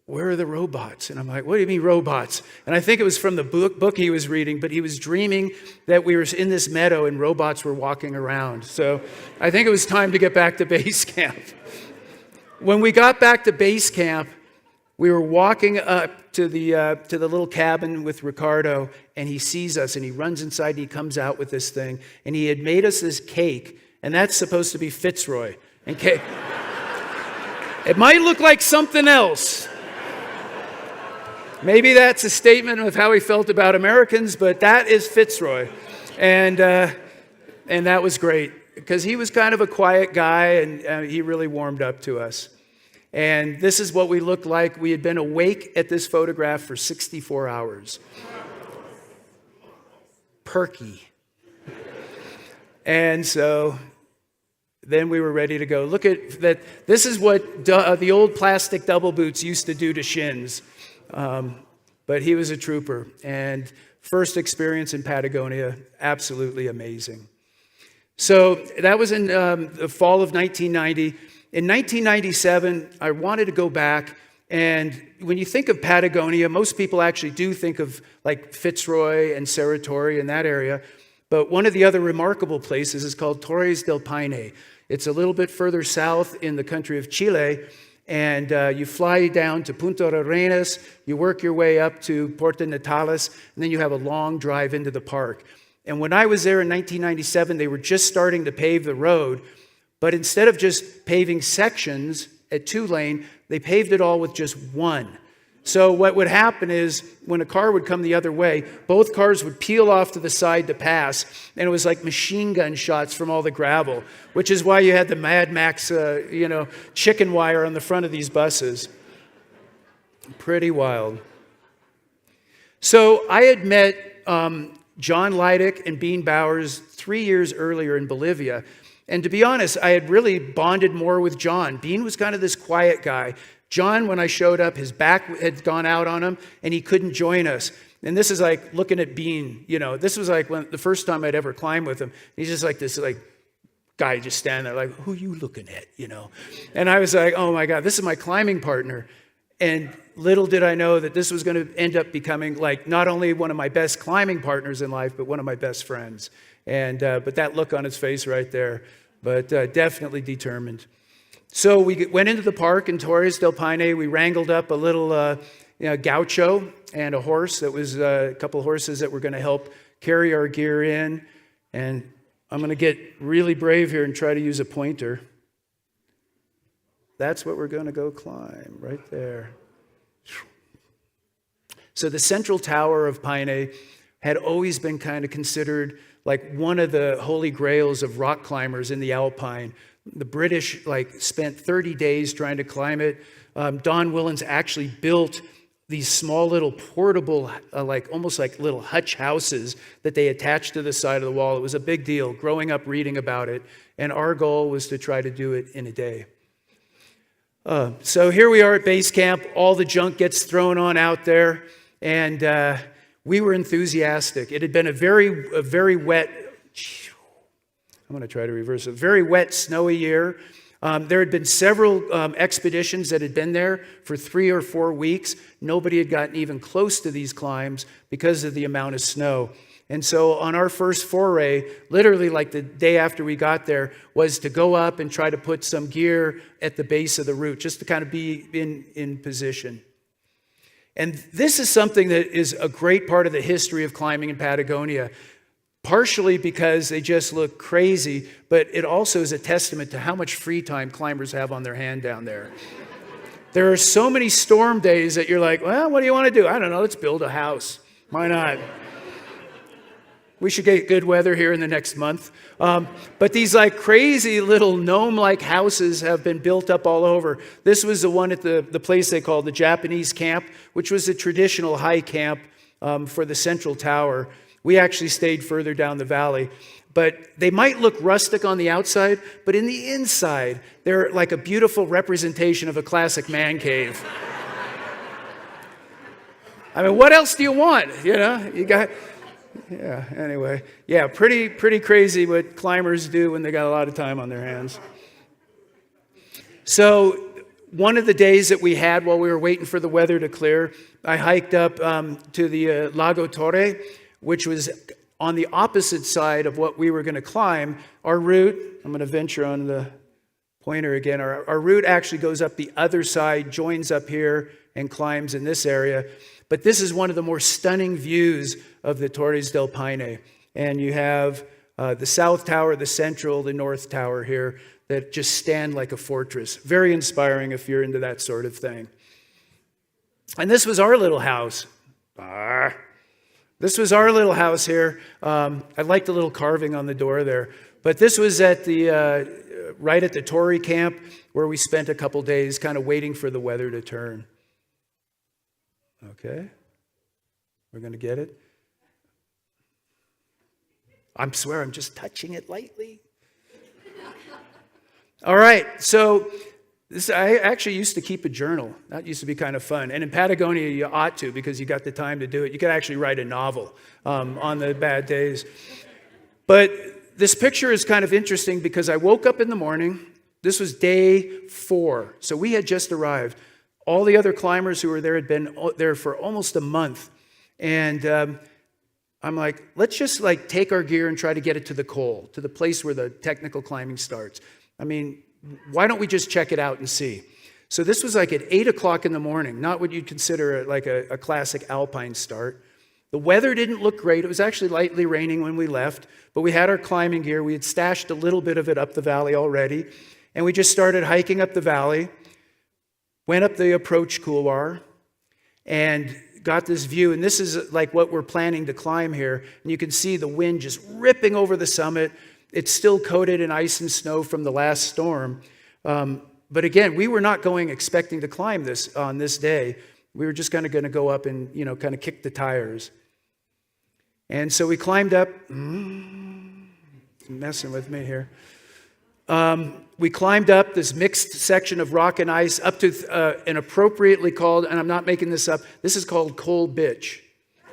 where are the robots? And I'm like, what do you mean robots? And I think it was from the book he was reading, but he was dreaming that we were in this meadow and robots were walking around. So I think it was time to get back to base camp. When we got back to base camp, we were walking up to the little cabin with Ricardo, and he sees us, and he runs inside, and he comes out with this thing, and he had made us this cake, and that's supposed to be Fitzroy. And cake. It might look like something else. Maybe that's a statement of how he felt about Americans, but that is Fitzroy, and that was great because he was kind of a quiet guy, and he really warmed up to us. And this is what we looked like. We had been awake at this photograph for 64 hours. Perky. And so then we were ready to go. Look at that. This is what the old plastic double boots used to do to shins. But he was a trooper. And first experience in Patagonia, absolutely amazing. So that was in the fall of 1990. In 1997, I wanted to go back, and when you think of Patagonia, most people actually do think of like Fitzroy and Cerro Torre in that area, but one of the other remarkable places is called Torres del Paine. It's a little bit further south in the country of Chile, and you fly down to Punta Arenas, you work your way up to Puerto Natales, and then you have a long drive into the park. And when I was there in 1997, they were just starting to pave the road. But instead of just paving sections at 2-lane, they paved it all with just one. So what would happen is when a car would come the other way, both cars would peel off to the side to pass, and it was like machine gun shots from all the gravel, which is why you had the Mad Max, chicken wire on the front of these buses. Pretty wild. So I had met John Leidick and Bean Bowers 3 years earlier in Bolivia. And to be honest, I had really bonded more with John. Bean was kind of this quiet guy. John, when I showed up, his back had gone out on him, and he couldn't join us. And this is like looking at Bean, this was like the first time I'd ever climbed with him. He's just like this guy just standing there like, who are you looking at, And I was like, oh my God, this is my climbing partner. And little did I know that this was going to end up becoming like not only one of my best climbing partners in life, but one of my best friends. And but that look on his face right there, but definitely determined. So we went into the park in Torres del Paine. We wrangled up a little gaucho and a horse that was a couple of horses that were going to help carry our gear in. And I'm going to get really brave here and try to use a pointer. That's what we're going to go climb right there. So the central tower of Paine had always been kind of considered like one of the holy grails of rock climbers in the Alpine. The British spent 30 days trying to climb it. Don Willens actually built these small little portable, almost like little hutch houses that they attached to the side of the wall. It was a big deal, growing up reading about it. And our goal was to try to do it in a day. So here we are at base camp. All the junk gets thrown on out there. And we were enthusiastic. It had been a very wet, I'm going to try to reverse it, very wet, snowy year. There had been several expeditions that had been there for 3 or 4 weeks. Nobody had gotten even close to these climbs because of the amount of snow. And so on our first foray, literally like the day after we got there, was to go up and try to put some gear at the base of the route, just to kind of be in position. And this is something that is a great part of the history of climbing in Patagonia, partially because they just look crazy, but it also is a testament to how much free time climbers have on their hand down there. There are so many storm days that you're like, well, what do you want to do? I don't know, let's build a house. Why not? We should get good weather here in the next month. But these crazy little gnome-like houses have been built up all over. This was the one at the place they called the Japanese camp, which was a traditional high camp for the central tower. We actually stayed further down the valley. But they might look rustic on the outside, but in the inside, they're like a beautiful representation of a classic man cave. I mean, what else do you want? You got... Yeah, anyway. Yeah, pretty crazy what climbers do when they got a lot of time on their hands. So one of the days that we had while we were waiting for the weather to clear, I hiked up to the Lago Torre, which was on the opposite side of what we were going to climb. Our route, I'm going to venture on the pointer again, our route actually goes up the other side, joins up here, and climbs in this area. But this is one of the more stunning views of the Torres del Paine. And you have the south tower, the central, the north tower here that just stand like a fortress. Very inspiring if you're into that sort of thing. And this was our little house. This was our little house here. I like the little carving on the door there. But this was at right at the Torre camp where we spent a couple days kind of waiting for the weather to turn. Okay, we're going to get it. I swear I'm just touching it lightly. All right, so I actually used to keep a journal. That used to be kind of fun. And in Patagonia, you ought to because you got the time to do it. You could actually write a novel on the bad days. But this picture is kind of interesting because I woke up in the morning. This was day 4, so we had just arrived. All the other climbers who were there had been there for almost a month. And I'm like, let's just take our gear and try to get it to the col, to the place where the technical climbing starts. I mean, why don't we just check it out and see? So this was at 8 o'clock in the morning, not what you'd consider a classic alpine start. The weather didn't look great. It was actually lightly raining when we left, but we had our climbing gear. We had stashed a little bit of it up the valley already. And we just started hiking up the valley. Went up the approach couloir and got this view. And this is what we're planning to climb here. And you can see the wind just ripping over the summit. It's still coated in ice and snow from the last storm. But again, we were not expecting to climb this on this day. We were just kind of going to go up and, kind of kick the tires. And so we climbed up. Messing with me here. We climbed up this mixed section of rock and ice up to an appropriately called, and I'm not making this up, this is called Cold Bitch.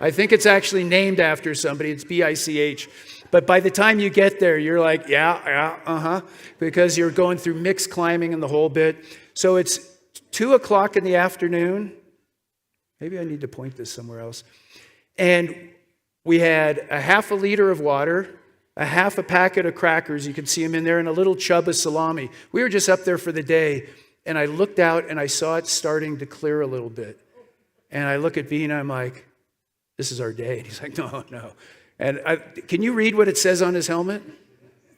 I think it's actually named after somebody. It's B-I-C-H. But by the time you get there, you're like, because you're going through mixed climbing and the whole bit. So it's 2 o'clock in the afternoon. Maybe I need to point this somewhere else. And we had a half a liter of water, a half a packet of crackers, you can see them in there, and a little chub of salami. We were just up there for the day, and I looked out and I saw it starting to clear a little bit. And I look at V and I'm like, this is our day. And he's like, no. And can you read what it says on his helmet?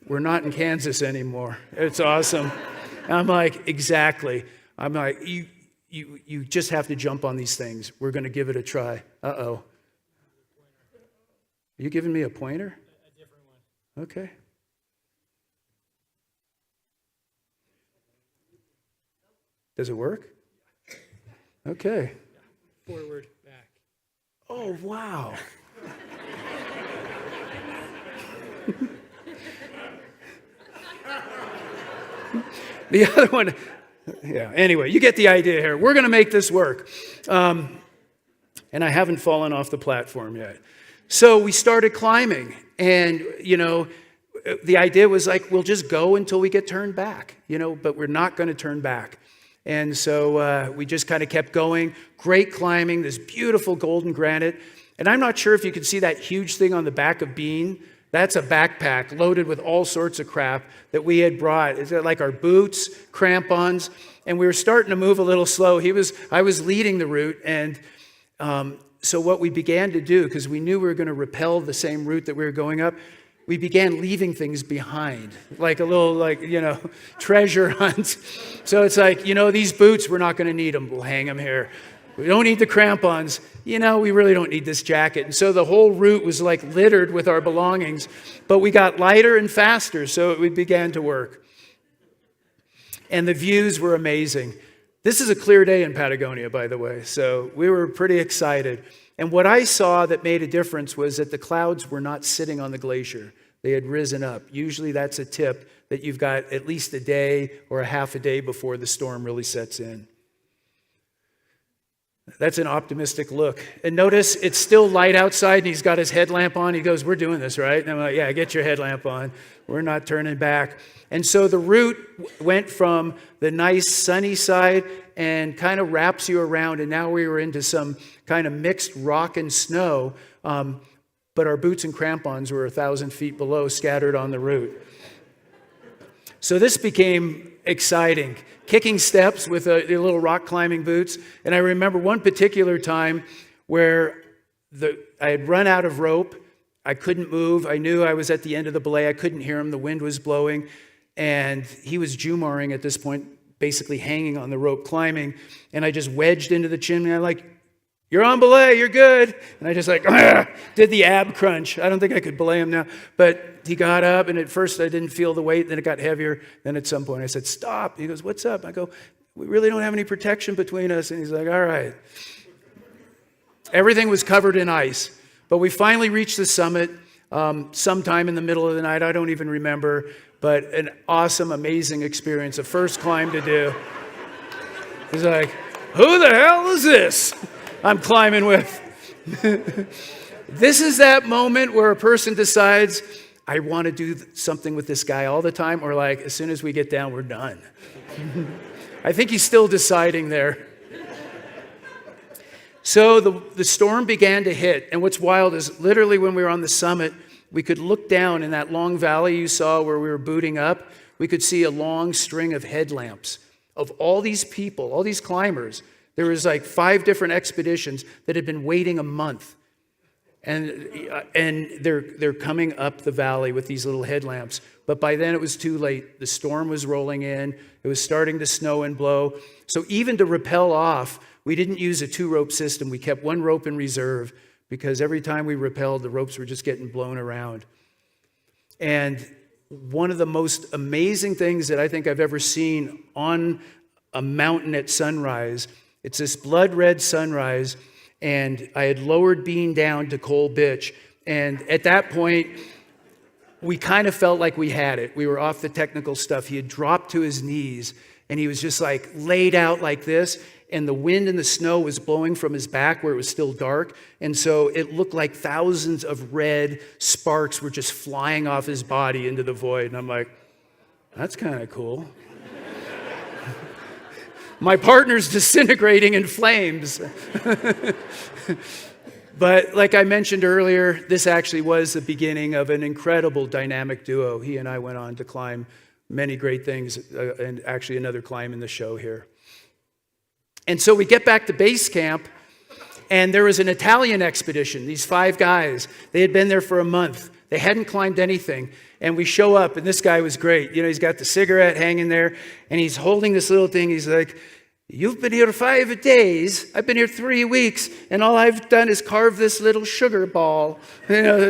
We're not in Kansas anymore. It's awesome. And I'm like, exactly. I'm like, you just have to jump on these things. We're going to give it a try. Uh-oh. Are you giving me a pointer? A different one. Okay. Does it work? Okay. Forward, back. Oh, wow. The other one, yeah, anyway, you get the idea here. We're going to make this work. And I haven't fallen off the platform yet. So we started climbing, and, the idea was like, we'll just go until we get turned back, but we're not going to turn back. And so we just kind of kept going. Great climbing, this beautiful golden granite. And I'm not sure if you can see that huge thing on the back of Bean. That's a backpack loaded with all sorts of crap that we had brought. It's like our boots, crampons, and we were starting to move a little slow. I was leading the route, and so what we began to do, because we knew we were going to rappel the same route that we were going up, we began leaving things behind, like a little, treasure hunt. So it's like, these boots, we're not going to need them. We'll hang them here. We don't need the crampons. We really don't need this jacket. And so the whole route was like littered with our belongings. But we got lighter and faster, so we began to work. And the views were amazing. This is a clear day in Patagonia, by the way. So we were pretty excited. And what I saw that made a difference was that the clouds were not sitting on the glacier. They had risen up. Usually that's a tip that you've got at least a day or a half a day before the storm really sets in. That's an optimistic look. And notice it's still light outside, and he's got his headlamp on. He goes, "We're doing this, right?" And I'm like, "Yeah, get your headlamp on. We're not turning back." And so the route went from the nice sunny side and kind of wraps you around, and now we were into some kind of mixed rock and snow, but our boots and crampons were 1,000 feet below, scattered on the route. So this became exciting. Kicking steps with the little rock climbing boots. And I remember one particular time where I had run out of rope. I couldn't move. I knew I was at the end of the belay. I couldn't hear him. The wind was blowing. And he was jumaring at this point, basically hanging on the rope climbing. And I just wedged into the chimney. I'm like, "You're on belay, you're good." And I just did the ab crunch. I don't think I could belay him now. But he got up, and at first I didn't feel the weight. Then it got heavier. Then at some point I said, "Stop." He goes, "What's up?" I go, "We really don't have any protection between us." And he's like, "All right." Everything was covered in ice. But we finally reached the summit sometime in the middle of the night. I don't even remember. But an awesome, amazing experience. A first climb to do. He's like, "Who the hell is this I'm climbing with?" This is that moment where a person decides, I want to do something with this guy all the time, or like, as soon as we get down, we're done. I think he's still deciding there. So the storm began to hit, and what's wild is literally when we were on the summit, we could look down in that long valley you saw where we were booting up. We could see a long string of headlamps of all these people, all these climbers. There was like 5 different expeditions that had been waiting a month. And they're coming up the valley with these little headlamps. But by then it was too late. The storm was rolling in. It was starting to snow and blow. So even to rappel off, we didn't use a 2-rope system. We kept 1 rope in reserve because every time we rappelled, the ropes were just getting blown around. And one of the most amazing things that I think I've ever seen on a mountain at sunrise, it's this blood red sunrise. And I had lowered Bean down to Coal Bitch. And at that point, we kind of felt like we had it. We were off the technical stuff. He had dropped to his knees, and he was just like laid out like this. And the wind and the snow was blowing from his back where it was still dark. And so it looked like thousands of red sparks were just flying off his body into the void. And I'm like, that's kind of cool. My partner's disintegrating in flames. But like I mentioned earlier, this actually was the beginning of an incredible dynamic duo. He and I went on to climb many great things, and actually another climb in the show here. And so we get back to base camp, and there was an Italian expedition, these 5 guys. They had been there for a month. They hadn't climbed anything. And we show up, and this guy was great. He's got the cigarette hanging there, and he's holding this little thing. He's like, You've been here 5 days. I've been here 3 weeks, and all I've done is carve this little sugar ball.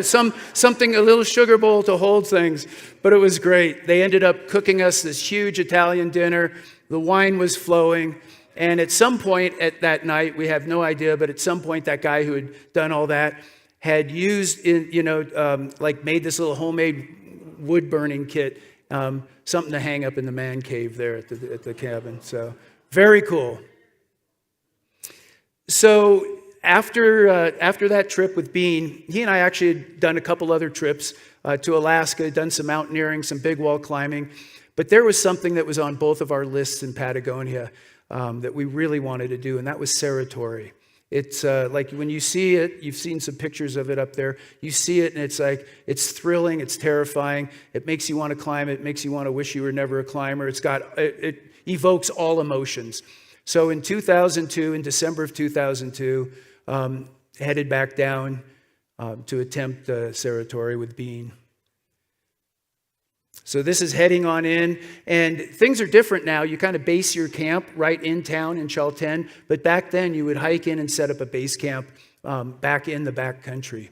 Something, a little sugar bowl to hold things. But it was great. They ended up cooking us this huge Italian dinner. The wine was flowing. And at some point at that night, we have no idea, but at some point that guy who had done all that had used, made this little homemade wood burning kit, something to hang up in the man cave there at the cabin. So very cool. So after that trip with Bean, he and I actually had done a couple other trips to Alaska, done some mountaineering, some big wall climbing. But there was something that was on both of our lists in Patagonia that we really wanted to do, and that was Cerro Torre. It's like when you see it, you've seen some pictures of it up there. You see it, and it's like, it's thrilling, it's terrifying. It makes you want to climb it. It makes you want to wish you were never a climber. It evokes all emotions. So in 2002, in December of 2002, headed back down to attempt Cerro Torre with Bean. So this is heading on in, and things are different now. You kind of base your camp right in town in Chaltén, but back then you would hike in and set up a base camp back in the back country.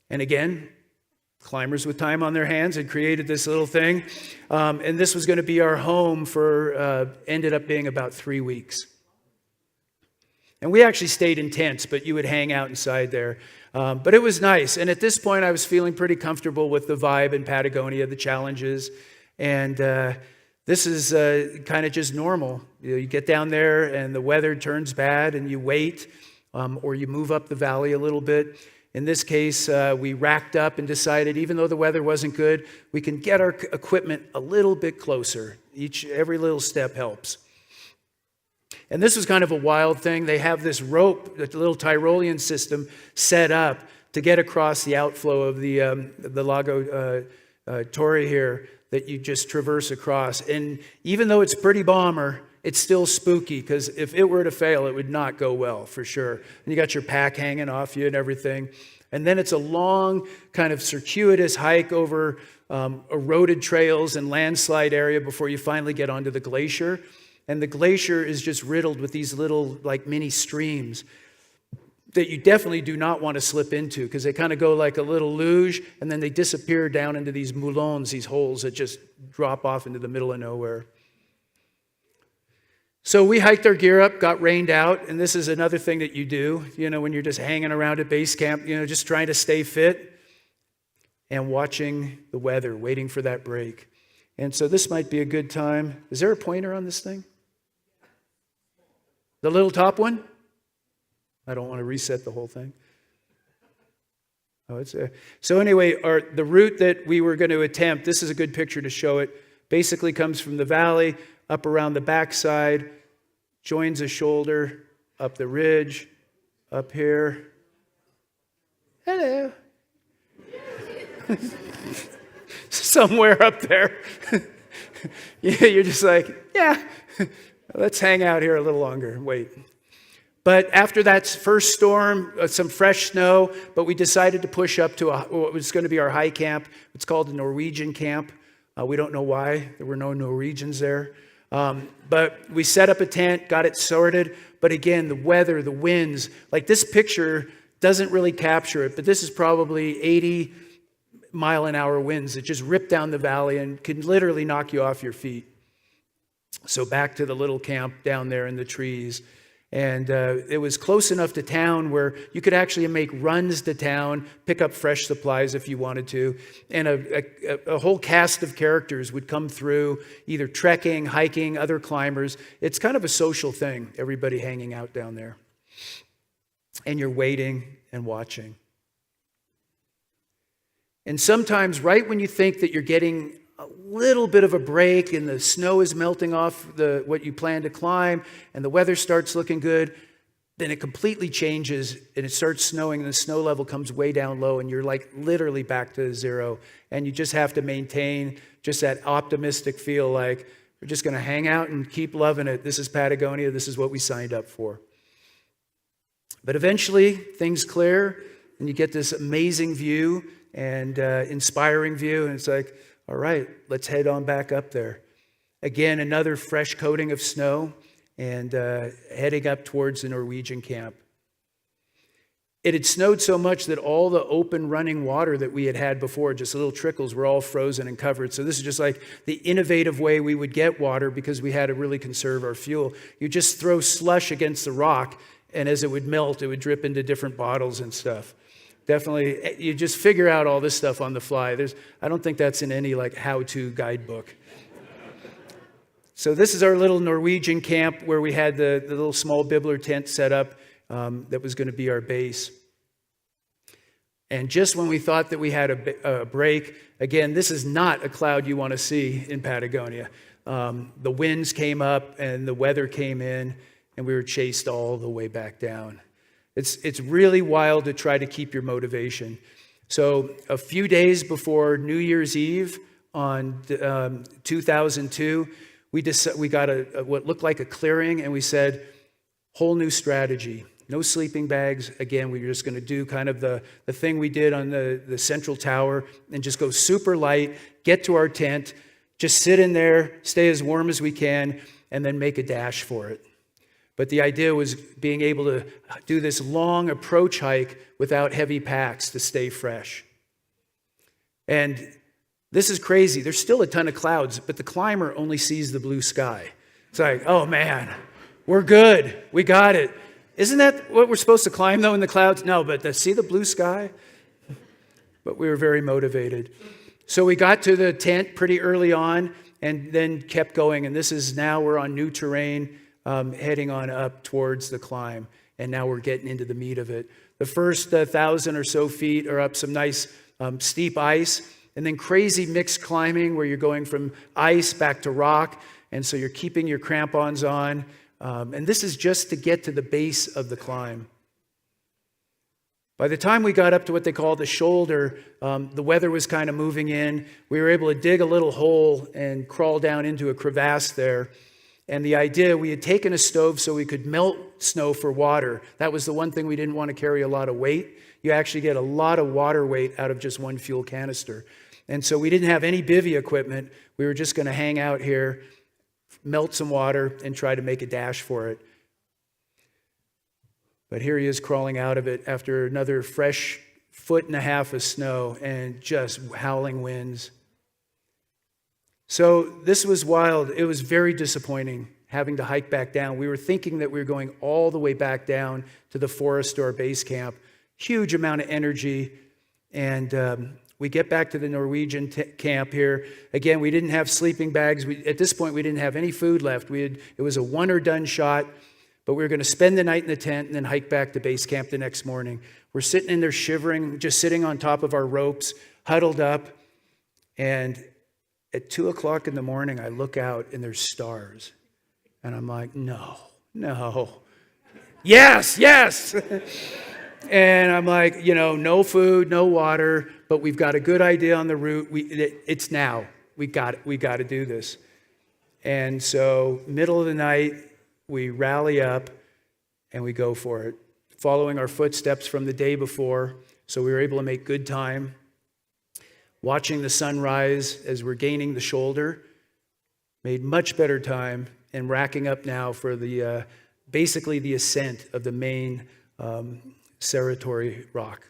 And again, climbers with time on their hands had created this little thing, and this was going to be our home for, ended up being about 3 weeks. And we actually stayed in tents, but you would hang out inside there. But it was nice. And at this point, I was feeling pretty comfortable with the vibe in Patagonia, the challenges. And this is kind of just normal. You get down there and the weather turns bad and you wait, or you move up the valley a little bit. In this case, we racked up and decided, even though the weather wasn't good, we can get our equipment a little bit closer. Every little step helps. And this was kind of a wild thing. They have this rope, the little Tyrolean system, set up to get across the outflow of the Lago Torre here that you just traverse across. And even though it's pretty bomber, it's still spooky, because if it were to fail, it would not go well, for sure. And you got your pack hanging off you and everything. And then it's a long, kind of circuitous hike over eroded trails and landslide area before you finally get onto the glacier. And the glacier is just riddled with these little, like, mini streams that you definitely do not want to slip into, because they kind of go like a little luge, and then they disappear down into these moulins, these holes that just drop off into the middle of nowhere. So we hiked our gear up, got rained out, and this is another thing that you do, when you're just hanging around at base camp, just trying to stay fit and watching the weather, waiting for that break. And so this might be a good time. Is there a pointer on this thing? The little top one? I don't want to reset the whole thing. Oh, it's there. So anyway, the route that we were going to attempt, this is a good picture to show it, basically comes from the valley, up around the backside, joins a shoulder, up the ridge, up here. Hello. Somewhere up there. You're just like, yeah, let's hang out here a little longer and wait. But after that first storm, some fresh snow, but we decided to push up to what was going to be our high camp. It's called the Norwegian camp. We don't know why. There were no Norwegians there. But we set up a tent, got it sorted. But again, the weather, the winds, like this picture doesn't really capture it, but this is probably 80 mile-an-hour winds that just rip down the valley and can literally knock you off your feet. So back to the little camp down there in the trees. And it was close enough to town where you could actually make runs to town, pick up fresh supplies if you wanted to. And a whole cast of characters would come through, either trekking, hiking, other climbers. It's kind of a social thing, everybody hanging out down there. And you're waiting and watching. And sometimes right when you think that you're getting a little bit of a break and the snow is melting off what you plan to climb and the weather starts looking good, then it completely changes and it starts snowing and the snow level comes way down low and you're like literally back to zero. And you just have to maintain just that optimistic feel like we're just going to hang out and keep loving it. This is Patagonia. This is what we signed up for. But eventually things clear and you get this amazing view and inspiring view. And it's like, all right, let's head on back up there. Again, another fresh coating of snow. and heading up towards the Norwegian camp. It had snowed so much that all the open running water that we had had before, just little trickles, were all frozen and covered. So this is just like the innovative way we would get water because we had to really conserve our fuel. You just throw slush against the rock, and as it would melt, it would drip into different bottles and stuff. Definitely, you just figure out all this stuff on the fly. I don't think that's in any like how-to guidebook. So this is our little Norwegian camp where we had the little small bibbler tent set up. That was going to be our base. And just when we thought that we had a break, again, this is not a cloud you want to see in Patagonia. The winds came up and the weather came in, and we were chased all the way back down. It's really wild to try to keep your motivation. So a few days before New Year's Eve on 2002, we got what looked like a clearing, and we said, whole new strategy. No sleeping bags. Again, we were just going to do kind of the thing we did on the central tower and just go super light, get to our tent, just sit in there, stay as warm as we can, and then make a dash for it. But the idea was being able to do this long approach hike without heavy packs to stay fresh. And this is crazy. There's still a ton of clouds, but the climber only sees the blue sky. It's like, oh man, we're good. We got it. Isn't that what we're supposed to climb, though, in the clouds? No, but see the blue sky? But we were very motivated. So we got to the tent pretty early on and then kept going. And this is now we're on new terrain, heading on up towards the climb. And now we're getting into the meat of it. The first 1,000 or so feet are up some nice steep ice. And then crazy mixed climbing where you're going from ice back to rock. And so you're keeping your crampons on. And this is just to get to the base of the climb. By the time we got up to what they call the shoulder, the weather was kind of moving in. We were able to dig a little hole and crawl down into a crevasse there. And the idea, we had taken a stove so we could melt snow for water. That was the one thing we didn't want to carry a lot of weight. You actually get a lot of water weight out of just one fuel canister. And so we didn't have any bivvy equipment. We were just going to hang out here, melt some water, and try to make a dash for it. But here he is crawling out of it after another fresh 1.5 feet of snow and just howling winds. So this was wild. It was very disappointing having to hike back down. We were thinking that we were going all the way back down to the forest or base camp. Huge amount of energy. And we get back to the Norwegian camp here. Again, we didn't have sleeping bags. At this point, we didn't have any food left. It was a one or done shot, but we were going to spend the night in the tent and then hike back to base camp the next morning. We're sitting in there shivering, just sitting on top of our ropes, huddled up. And at 2:00 in the morning, I look out and there's stars. And I'm like, no. Yes. And I'm like, no food, no water, but we've got a good idea on the route. It's now. We got to do this. And so middle of the night, we rally up and we go for it, following our footsteps from the day before. So we were able to make good time, watching the sunrise as we're gaining the shoulder, made much better time, and racking up now for the basically the ascent of the main Cerro Torre rock.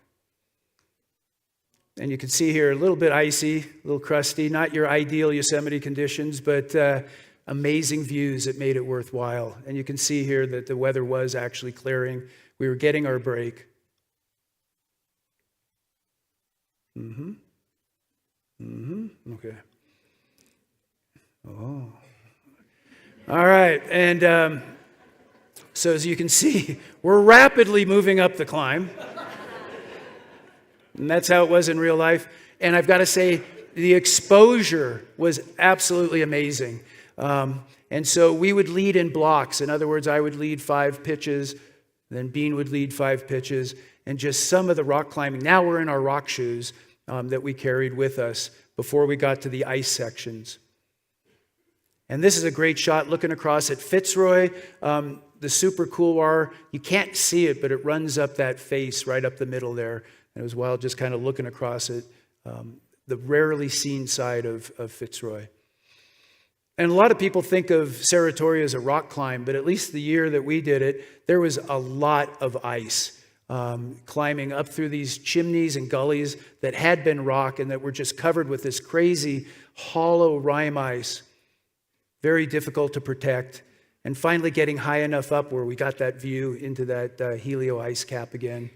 And you can see here a little bit icy, a little crusty, not your ideal Yosemite conditions, but amazing views that made it worthwhile. And you can see here that the weather was actually clearing. We were getting our break. Okay. Oh. All right. And so as you can see, we're rapidly moving up the climb. And that's how it was in real life. And I've got to say, the exposure was absolutely amazing. And so we would lead in blocks. In other words, I would lead 5 pitches, then Bean would lead 5 pitches, and just some of the rock climbing. Now we're in our rock shoes that we carried with us before we got to the ice sections. And this is a great shot looking across at Fitzroy, the super couloir. You can't see it, but it runs up that face right up the middle there. And it was wild just kind of looking across it, the rarely seen side of Fitzroy. And a lot of people think of Cerro Torre as a rock climb, but at least the year that we did it, there was a lot of ice. Climbing up through these chimneys and gullies that had been rock and that were just covered with this crazy hollow rime ice. Very difficult to protect. And finally getting high enough up where we got that view into that helio ice cap again.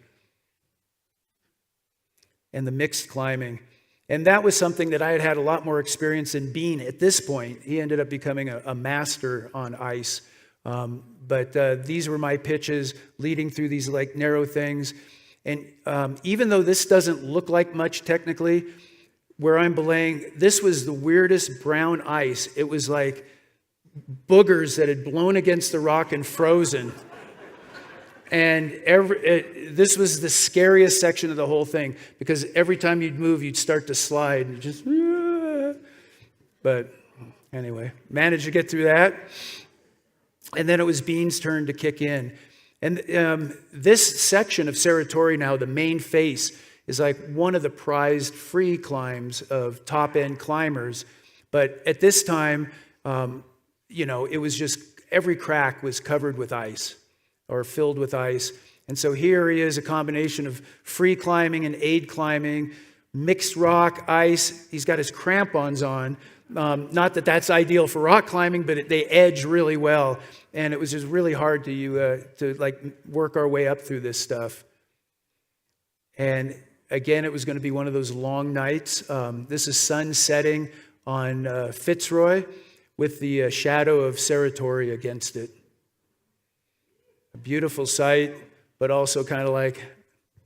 And the mixed climbing. And that was something that I had had a lot more experience in. Being at this point. He ended up becoming a master on ice. But these were my pitches leading through these like narrow things. And even though this doesn't look like much technically, where I'm belaying, this was the weirdest brown ice. It was like boogers that had blown against the rock and frozen. And this was the scariest section of the whole thing, because every time you'd move, you'd start to slide. And just, but anyway, managed to get through that. And then it was Bean's turn to kick in. And this section of Cerro Torre now, the main face, is like one of the prized free climbs of top-end climbers. But at this time, it was just every crack was covered with ice or filled with ice. And so here he is, a combination of free climbing and aid climbing, mixed rock, ice. He's got his crampons on. Not that that's ideal for rock climbing, but they edge really well. And it was just really hard to work our way up through this stuff. And again, it was going to be one of those long nights. This is sun setting on Fitzroy with the shadow of Cerro Torre against it. A beautiful sight, but also kind of like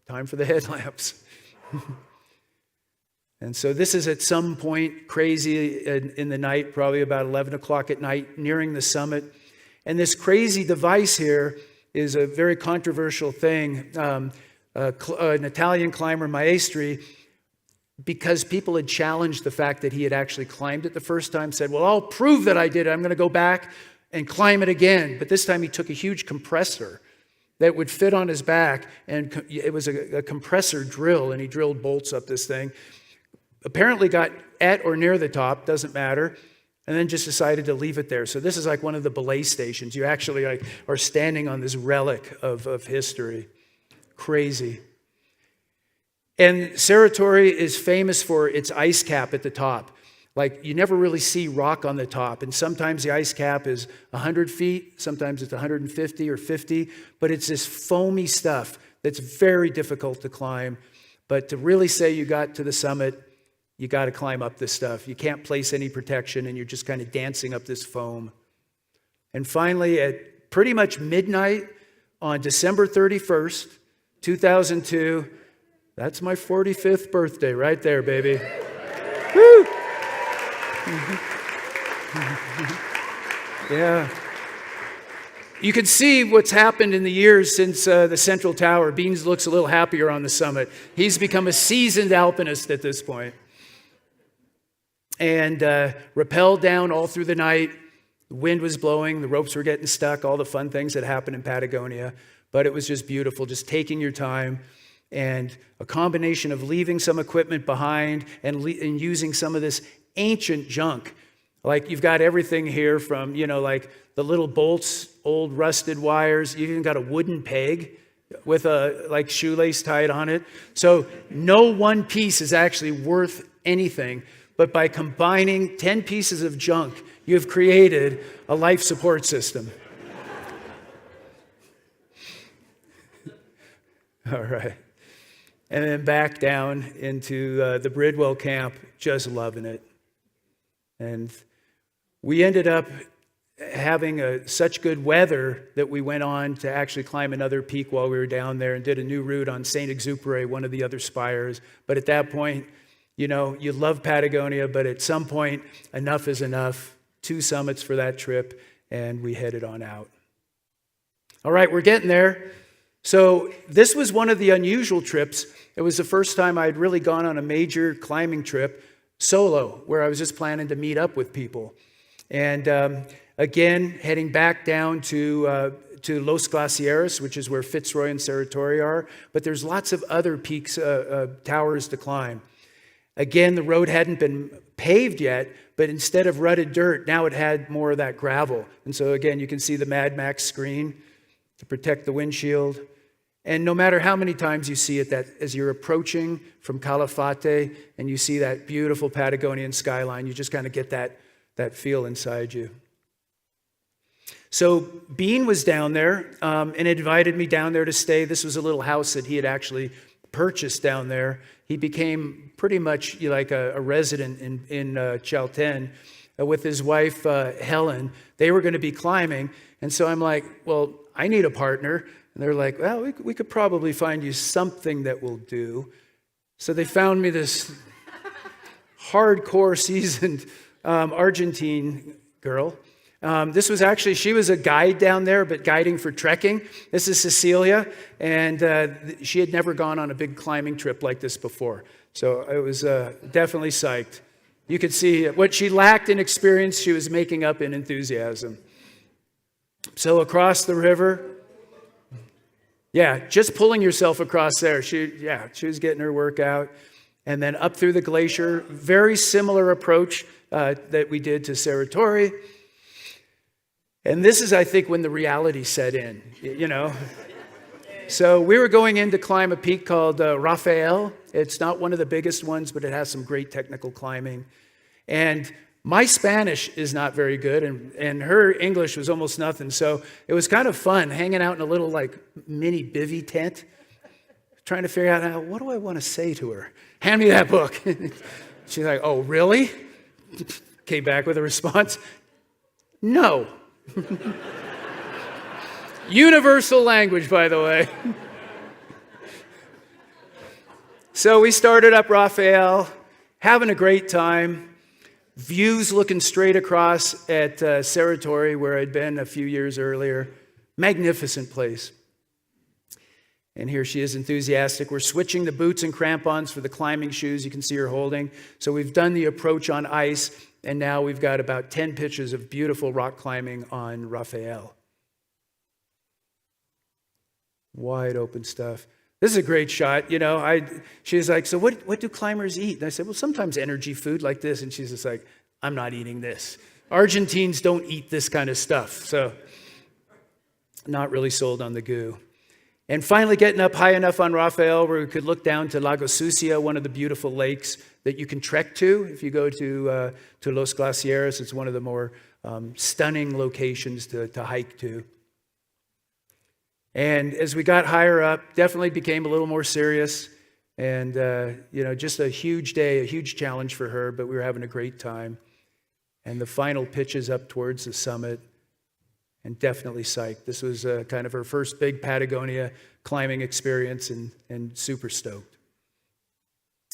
time for the headlamps. And so this is at some point crazy in the night, probably about 11 o'clock at night, nearing the summit. And this crazy device here is a very controversial thing. An Italian climber, Maestri, because people had challenged the fact that he had actually climbed it the first time, said, well, I'll prove that I did it. I'm going to go back and climb it again. But this time he took a huge compressor that would fit on his back, and it was a compressor drill, and he drilled bolts up this thing. Apparently got at or near the top, doesn't matter, and then just decided to leave it there. So this is like one of the belay stations. You actually are standing on this relic of history. Crazy. And Cerro Torre is famous for its ice cap at the top. Like, you never really see rock on the top, and sometimes the ice cap is 100 feet, sometimes it's 150 or 50, but it's this foamy stuff that's very difficult to climb. But to really say you got to the summit, you got to climb up this stuff. You can't place any protection, and you're just kind of dancing up this foam. And finally, at pretty much midnight on December 31st, 2002, that's my 45th birthday right there, baby. Woo! Yeah. You can see what's happened in the years since the Central Tower. Beans looks a little happier on the summit. He's become a seasoned alpinist at this point. And rappelled down all through the night. The wind was blowing, the ropes were getting stuck, all the fun things that happen in Patagonia. But it was just beautiful, just taking your time. And a combination of leaving some equipment behind and using some of this ancient junk. Like, you've got everything here from, like the little bolts, old rusted wires. You even got a wooden peg with a shoelace tied on it. So no one piece is actually worth anything. But by combining 10 pieces of junk, you've created a life support system. All right. And then back down into the Bridwell camp, just loving it. And we ended up having such good weather that we went on to actually climb another peak while we were down there and did a new route on St. Exupéry, one of the other spires. But at that point, you love Patagonia, but at some point, enough is enough. 2 summits for that trip, and we headed on out. All right, we're getting there. So this was one of the unusual trips. It was the first time I'd really gone on a major climbing trip solo, where I was just planning to meet up with people. And again, heading back down to Los Glaciares, which is where Fitzroy and Cerro Torre are. But there's lots of other peaks, towers to climb. Again, the road hadn't been paved yet, but instead of rutted dirt, now it had more of that gravel. And so again, you can see the Mad Max screen to protect the windshield. And no matter how many times you see it, that as you're approaching from Calafate and you see that beautiful Patagonian skyline, you just kind of get that feel inside you. So Bean was down there and invited me down there to stay. This was a little house that he had actually purchased down there. He became pretty much like a resident in Chalten with his wife, Helen. They were going to be climbing. And so I'm like, well, I need a partner. And they're like, well, we could probably find you something that will do. So they found me this hardcore seasoned Argentine girl. She was a guide down there, but guiding for trekking. This is Cecilia, and she had never gone on a big climbing trip like this before. So I was definitely psyched. You could see what she lacked in experience, she was making up in enthusiasm. So across the river, just pulling yourself across there. She was getting her workout. And then up through the glacier, very similar approach that we did to Cerro Torre. And this is, I think, when the reality set in, So we were going in to climb a peak called Raffle. It's not one of the biggest ones, but it has some great technical climbing. And my Spanish is not very good, and her English was almost nothing. So it was kind of fun hanging out in a little mini bivvy tent, trying to figure out, what do I want to say to her? Hand me that book. She's like, oh, really? Came back with a response, no. Universal language, by the way. So we started up Raffle, having a great time. Views looking straight across at Cerro Torre, where I'd been a few years earlier. Magnificent place. And here she is enthusiastic. We're switching the boots and crampons for the climbing shoes you can see her holding. So we've done the approach on ice, and now we've got about 10 pitches of beautiful rock climbing on Raffle. Wide open stuff. This is a great shot. She's like, so what do climbers eat? And I said, well, sometimes energy food like this. And she's just like, I'm not eating this. Argentines don't eat this kind of stuff. So not really sold on the goo. And finally getting up high enough on Raffle where we could look down to Lago Sucia, one of the beautiful lakes that you can trek to if you go to Los Glaciares. It's one of the more stunning locations to hike to. And as we got higher up, definitely became a little more serious. And, just a huge day, a huge challenge for her, but we were having a great time. And the final pitches up towards the summit, and definitely psyched. This was kind of her first big Patagonia climbing experience, and super stoked.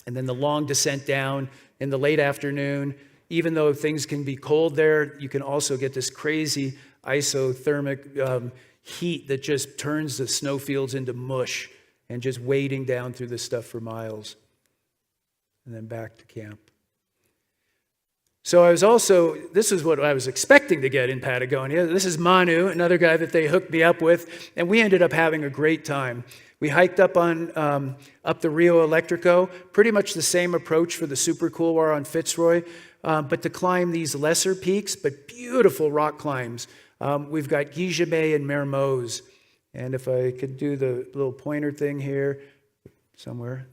And then the long descent down in the late afternoon. Even though things can be cold there, you can also get this crazy isothermic heat that just turns the snowfields into mush, and just wading down through this stuff for miles. And then back to camp. So this is what I was expecting to get in Patagonia. This is Manu, another guy that they hooked me up with, and we ended up having a great time. We hiked up up the Rio Electrico, pretty much the same approach for the super cool war on Fitzroy, but to climb these lesser peaks, but beautiful rock climbs. We've got Guillemets and Mermoz, and if I could do the little pointer thing here somewhere,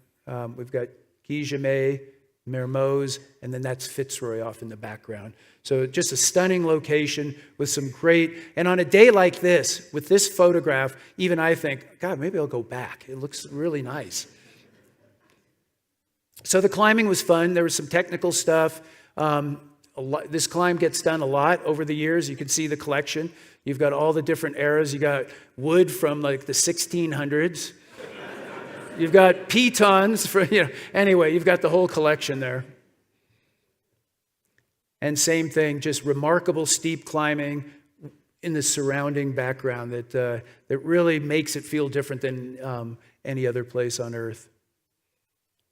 we've got Guillemets, Mermoz, and then that's Fitzroy off in the background. So just a stunning location with some great, and on a day like this, with this photograph, even I think, God, maybe I'll go back. It looks really nice. So the climbing was fun. There was some technical stuff. This climb gets done a lot over the years. You can see the collection. You've got all the different eras. You got wood from the 1600s. You've got pitons anyway, you've got the whole collection there. And same thing, just remarkable steep climbing in the surrounding background that really makes it feel different than any other place on earth.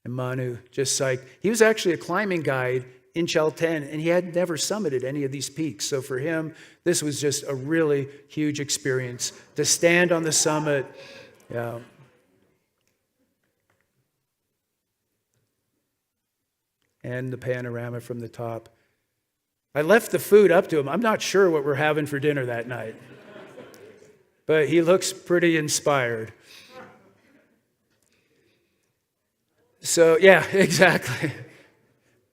And Manu, just psyched. He was actually a climbing guide in Chalten, and he had never summited any of these peaks. So for him, this was just a really huge experience to stand on the summit. Yeah. and the panorama from the top. I left the food up to him. I'm not sure what we're having for dinner that night, but he looks pretty inspired. So, yeah, exactly.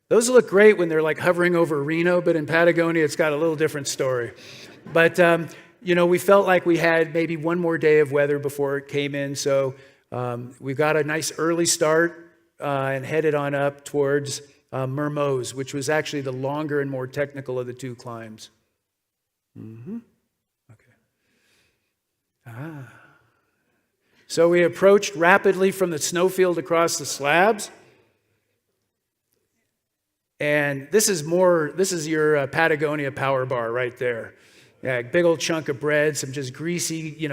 Those look great when they're like hovering over Reno, but in Patagonia, it's got a little different story. But, we felt like we had maybe one more day of weather before it came in. So we got a nice early start and headed on up towards Mermoz, which was actually the longer and more technical of the two climbs. Okay. So we approached rapidly from the snowfield across the slabs. And this is your Patagonia power bar right there. Yeah, big old chunk of bread, some just greasy,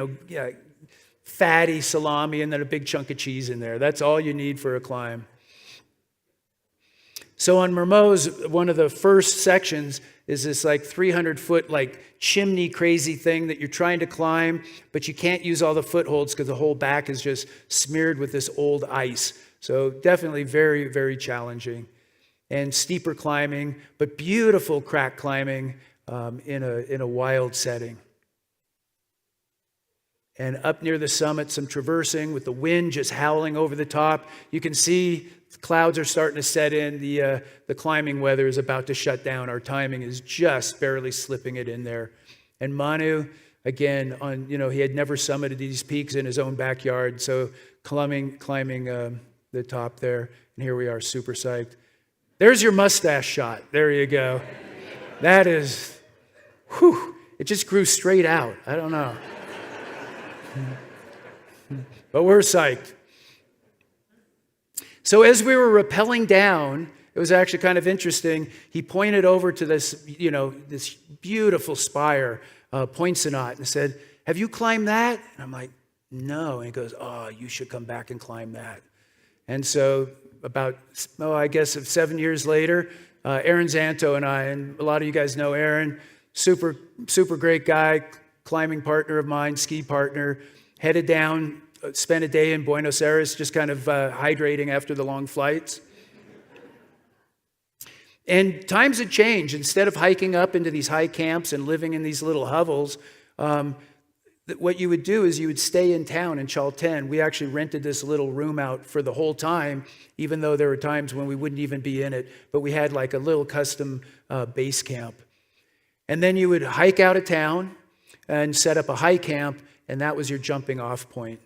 fatty salami, and then a big chunk of cheese in there. That's all you need for a climb. So on Mermoz, one of the first sections is this like 300-foot like chimney crazy thing that you're trying to climb, but you can't use all the footholds because the whole back is just smeared with this old ice. So definitely very, very challenging. And steeper climbing, but beautiful crack climbing in a wild setting. And up near the summit, some traversing with the wind just howling over the top. You can see the clouds are starting to set in. The climbing weather is about to shut down. Our timing is just barely slipping it in there. And Manu, again, he had never summited these peaks in his own backyard, so climbing the top there. And here we are, super psyched. There's your mustache shot. There you go. That is, it just grew straight out. I don't know. But we're psyched. So as we were rappelling down, it was actually kind of interesting. He pointed over to this, this beautiful spire, Poincenot, and said, "Have you climbed that?" And I'm like, "No." And he goes, "Oh, you should come back and climb that." And so about, 7 years later, Aaron Zanto and I, and a lot of you guys know Aaron, super, super great guy, climbing partner of mine, ski partner, headed down, spent a day in Buenos Aires, just kind of hydrating after the long flights. And times had changed. Instead of hiking up into these high camps and living in these little hovels, what you would do is you would stay in town in Chalten. We actually rented this little room out for the whole time, even though there were times when we wouldn't even be in it. But we had like a little custom base camp. And then you would hike out of town and set up a high camp, and that was your jumping off point.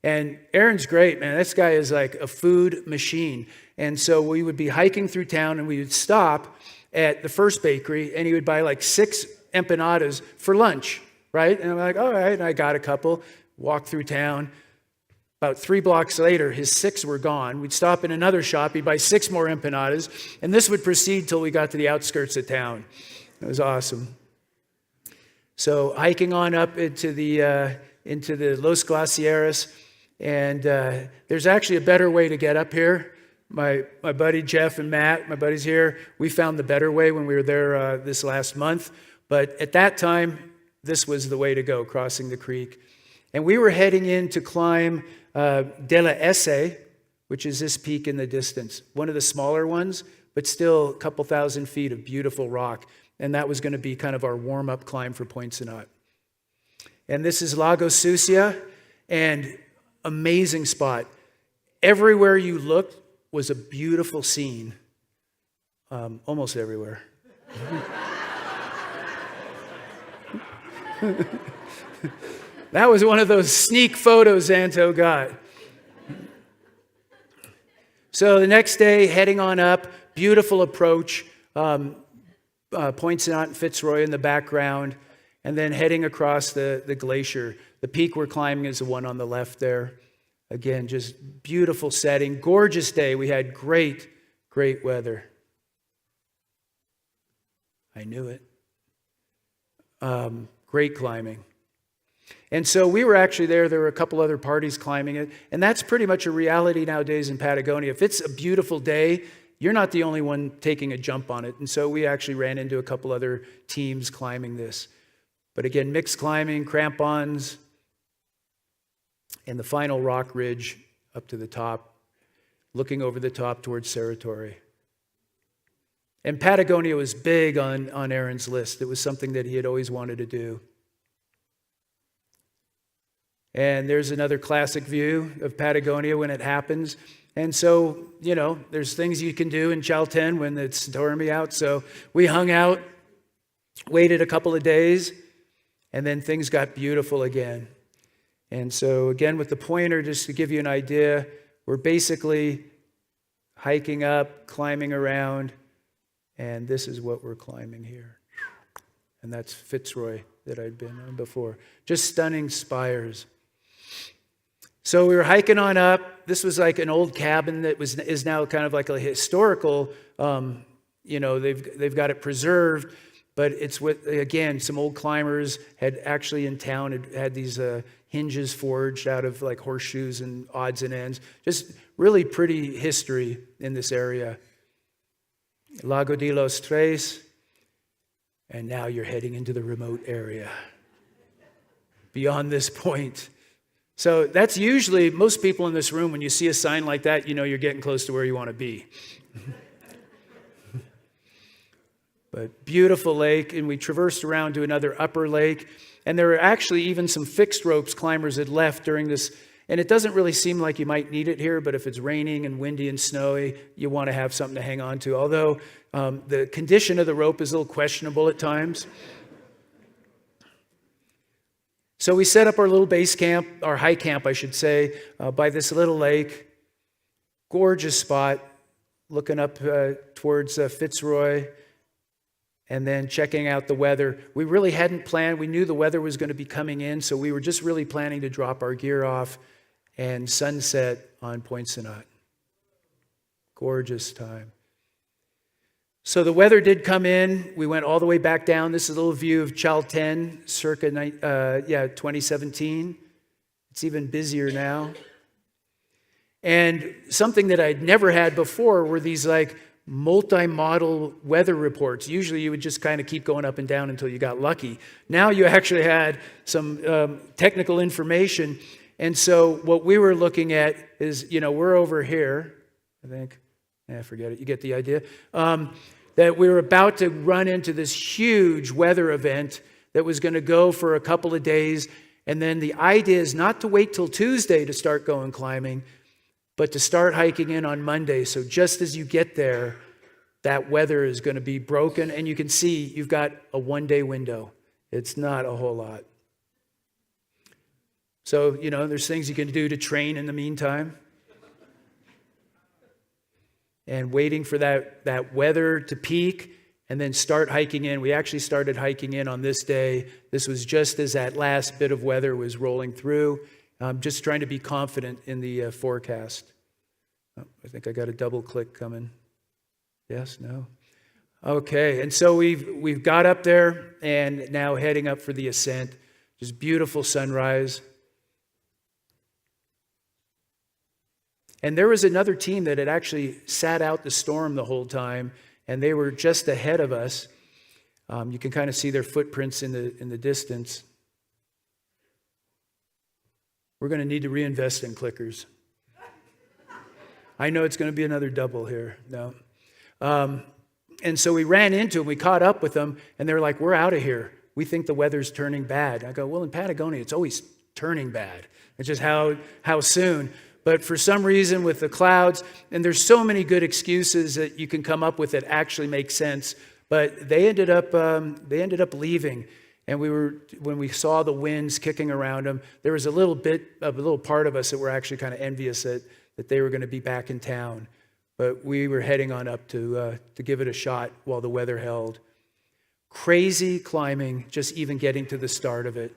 And Aaron's great, man. This guy is like a food machine. And so we would be hiking through town, and we would stop at the first bakery, and he would buy like 6 empanadas for lunch, right? And I'm like, all right, and I got a couple, walked through town. About 3 blocks later, his 6 were gone. We'd stop in another shop, he'd buy 6 more empanadas, and this would proceed till we got to the outskirts of town. It was awesome. So hiking on up into the Los Glaciares, and there's actually a better way to get up here. My buddy Jeff and Matt, my buddies here, we found the better way when we were there this last month. But at that time, this was the way to go, crossing the creek. And we were heading in to climb De la Esse, which is this peak in the distance. One of the smaller ones, but still a couple thousand feet of beautiful rock. And that was going to be kind of our warm-up climb for Poincenot. And this is Lago Sucia, and amazing spot. Everywhere you looked was a beautiful scene. Almost everywhere. That was one of those sneak photos Zanto got. So the next day, heading on up, beautiful approach, Poincenot and Fitzroy in the background, and then heading across the glacier. The peak we're climbing is the one on the left there. Again, just beautiful setting, gorgeous day. We had great, great weather. I knew it. Great climbing. And so we were actually there. There were a couple other parties climbing it. And that's pretty much a reality nowadays in Patagonia. If it's a beautiful day, you're not the only one taking a jump on it. And so we actually ran into a couple other teams climbing this. But again, mixed climbing, crampons, and the final rock ridge up to the top, looking over the top towards Cerro Torre. And Patagonia was big on Aaron's list. It was something that he had always wanted to do. And there's another classic view of Patagonia when it happens. And so, there's things you can do in Chalten when it's stormy out. So we hung out, waited a couple of days, and then things got beautiful again. And so again, with the pointer, just to give you an idea, we're basically hiking up, climbing around, and this is what we're climbing here. And that's Fitzroy that I'd been on before. Just stunning spires. So we were hiking on up. This was like an old cabin that is now kind of like a historical, they've got it preserved, but it's with, again, some old climbers had actually in town had these hinges forged out of like horseshoes and odds and ends. Just really pretty history in this area. Lago de los Tres, and now you're heading into the remote area beyond this point. So that's usually, most people in this room, when you see a sign like that, you're getting close to where you want to be. But beautiful lake, and we traversed around to another upper lake, and there were actually even some fixed ropes climbers had left during this. And it doesn't really seem like you might need it here, but if it's raining and windy and snowy, you want to have something to hang on to. Although the condition of the rope is a little questionable at times. So we set up our little base camp, our high camp, I should say, by this little lake. Gorgeous spot, looking up towards Fitzroy, and then checking out the weather. We really hadn't planned. We knew the weather was going to be coming in, so we were just really planning to drop our gear off and sunset on Poincenot. Gorgeous time. So the weather did come in. We went all the way back down. This is a little view of Chalten, circa 2017. It's even busier now. And something that I'd never had before were these like multi-model weather reports. Usually you would just kind of keep going up and down until you got lucky. Now you actually had some technical information. And so what we were looking at is, we're over here, I think. Forget it. You get the idea. That we were about to run into this huge weather event that was going to go for a couple of days. And then the idea is not to wait till Tuesday to start going climbing, but to start hiking in on Monday. So just as you get there, that weather is going to be broken. And you can see you've got a one-day window. It's not a whole lot. So, there's things you can do to train in the meantime. And waiting for that weather to peak and then start hiking in. We actually started hiking in on this day. This was just as that last bit of weather was rolling through. Just trying to be confident in the forecast. Oh, I think I got a double click coming. Yes, no? Okay, and so we've got up there and now heading up for the ascent. Just beautiful sunrise. And there was another team that had actually sat out the storm the whole time, and they were just ahead of us. You can kind of see their footprints in the distance. We're going to need to reinvest in clickers. I know it's going to be another double here. No. And so we ran into them, we caught up with them, and they're like, we're out of here. We think the weather's turning bad. I go, well, in Patagonia, it's always turning bad. It's just how soon. But for some reason with the clouds, and there's so many good excuses that you can come up with that actually make sense, but they ended up leaving. And when we saw the winds kicking around them, there was a little part of us that were actually kind of envious that they were going to be back in town. But we were heading on up to give it a shot while the weather held. Crazy climbing, just even getting to the start of it.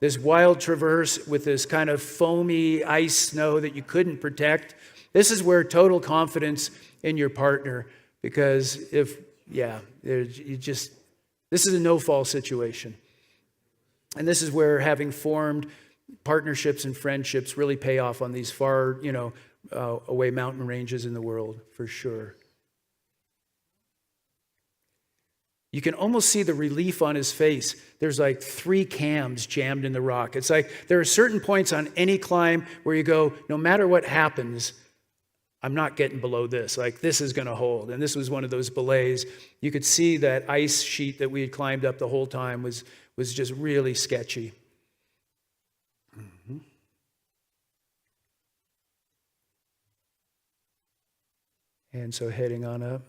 This wild traverse with this kind of foamy ice snow that you couldn't protect. This is where total confidence in your partner, because this is a no-fall situation. And this is where having formed partnerships and friendships really pay off on these far, away mountain ranges in the world, for sure. You can almost see the relief on his face. There's like 3 cams jammed in the rock. It's like there are certain points on any climb where you go, no matter what happens, I'm not getting below this. Like, this is going to hold. And this was one of those belays. You could see that ice sheet that we had climbed up the whole time was just really sketchy. And so heading on up.